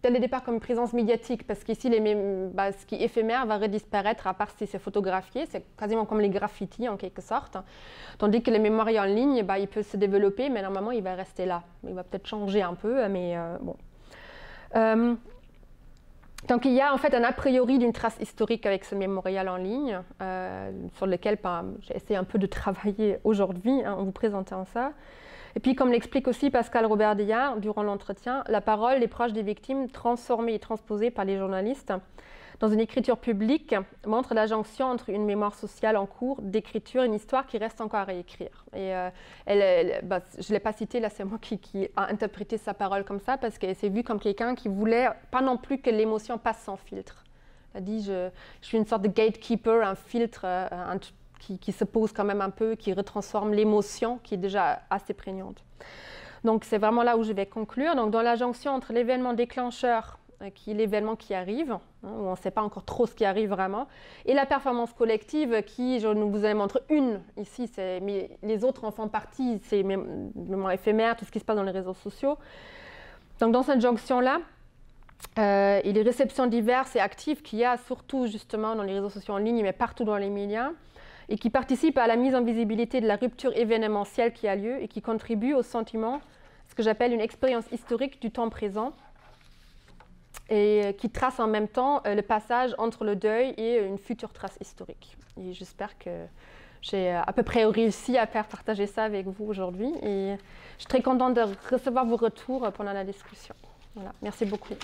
dès le départ comme une présence médiatique, parce qu'ici, ce qui est éphémère va redisparaître, à part si c'est photographié. C'est quasiment comme les graffitis, en quelque sorte. Tandis que le mémorial en ligne, il peut se développer, mais normalement, il va rester là. Il va peut-être changer un peu, mais bon. Donc, il y a en fait un a priori d'une trace historique avec ce mémorial en ligne, sur lequel j'ai essayé un peu de travailler aujourd'hui, en vous présentant ça. Et puis, comme l'explique aussi Pascal Robert Diard durant l'entretien, la parole des proches des victimes, transformée et transposée par les journalistes dans une écriture publique, montre la jonction entre une mémoire sociale en cours d'écriture et une histoire qui reste encore à réécrire. Et je ne l'ai pas citée, là c'est moi qui a interprété sa parole comme ça, parce qu'elle s'est vue comme quelqu'un qui voulait pas non plus que l'émotion passe sans filtre. Elle a dit, je suis une sorte de gatekeeper, un filtre, qui se pose quand même un peu, qui retransforme l'émotion qui est déjà assez prégnante. Donc c'est vraiment là où je vais conclure. Donc dans la jonction entre l'événement déclencheur, qui est l'événement qui arrive, où on ne sait pas encore trop ce qui arrive vraiment, et la performance collective qui, je vous en montre une ici, mais les autres en font partie, c'est mémoire éphémère, tout ce qui se passe dans les réseaux sociaux. Donc dans cette jonction-là, et les réceptions diverses et actives qu'il y a surtout justement dans les réseaux sociaux en ligne, mais partout dans les médias, et qui participent à la mise en visibilité de la rupture événementielle qui a lieu et qui contribuent au sentiment, ce que j'appelle une expérience historique du temps présent, et qui trace en même temps le passage entre le deuil et une future trace historique. Et j'espère que j'ai à peu près réussi à faire partager ça avec vous aujourd'hui. Et je suis très contente de recevoir vos retours pendant la discussion. Voilà. Merci beaucoup.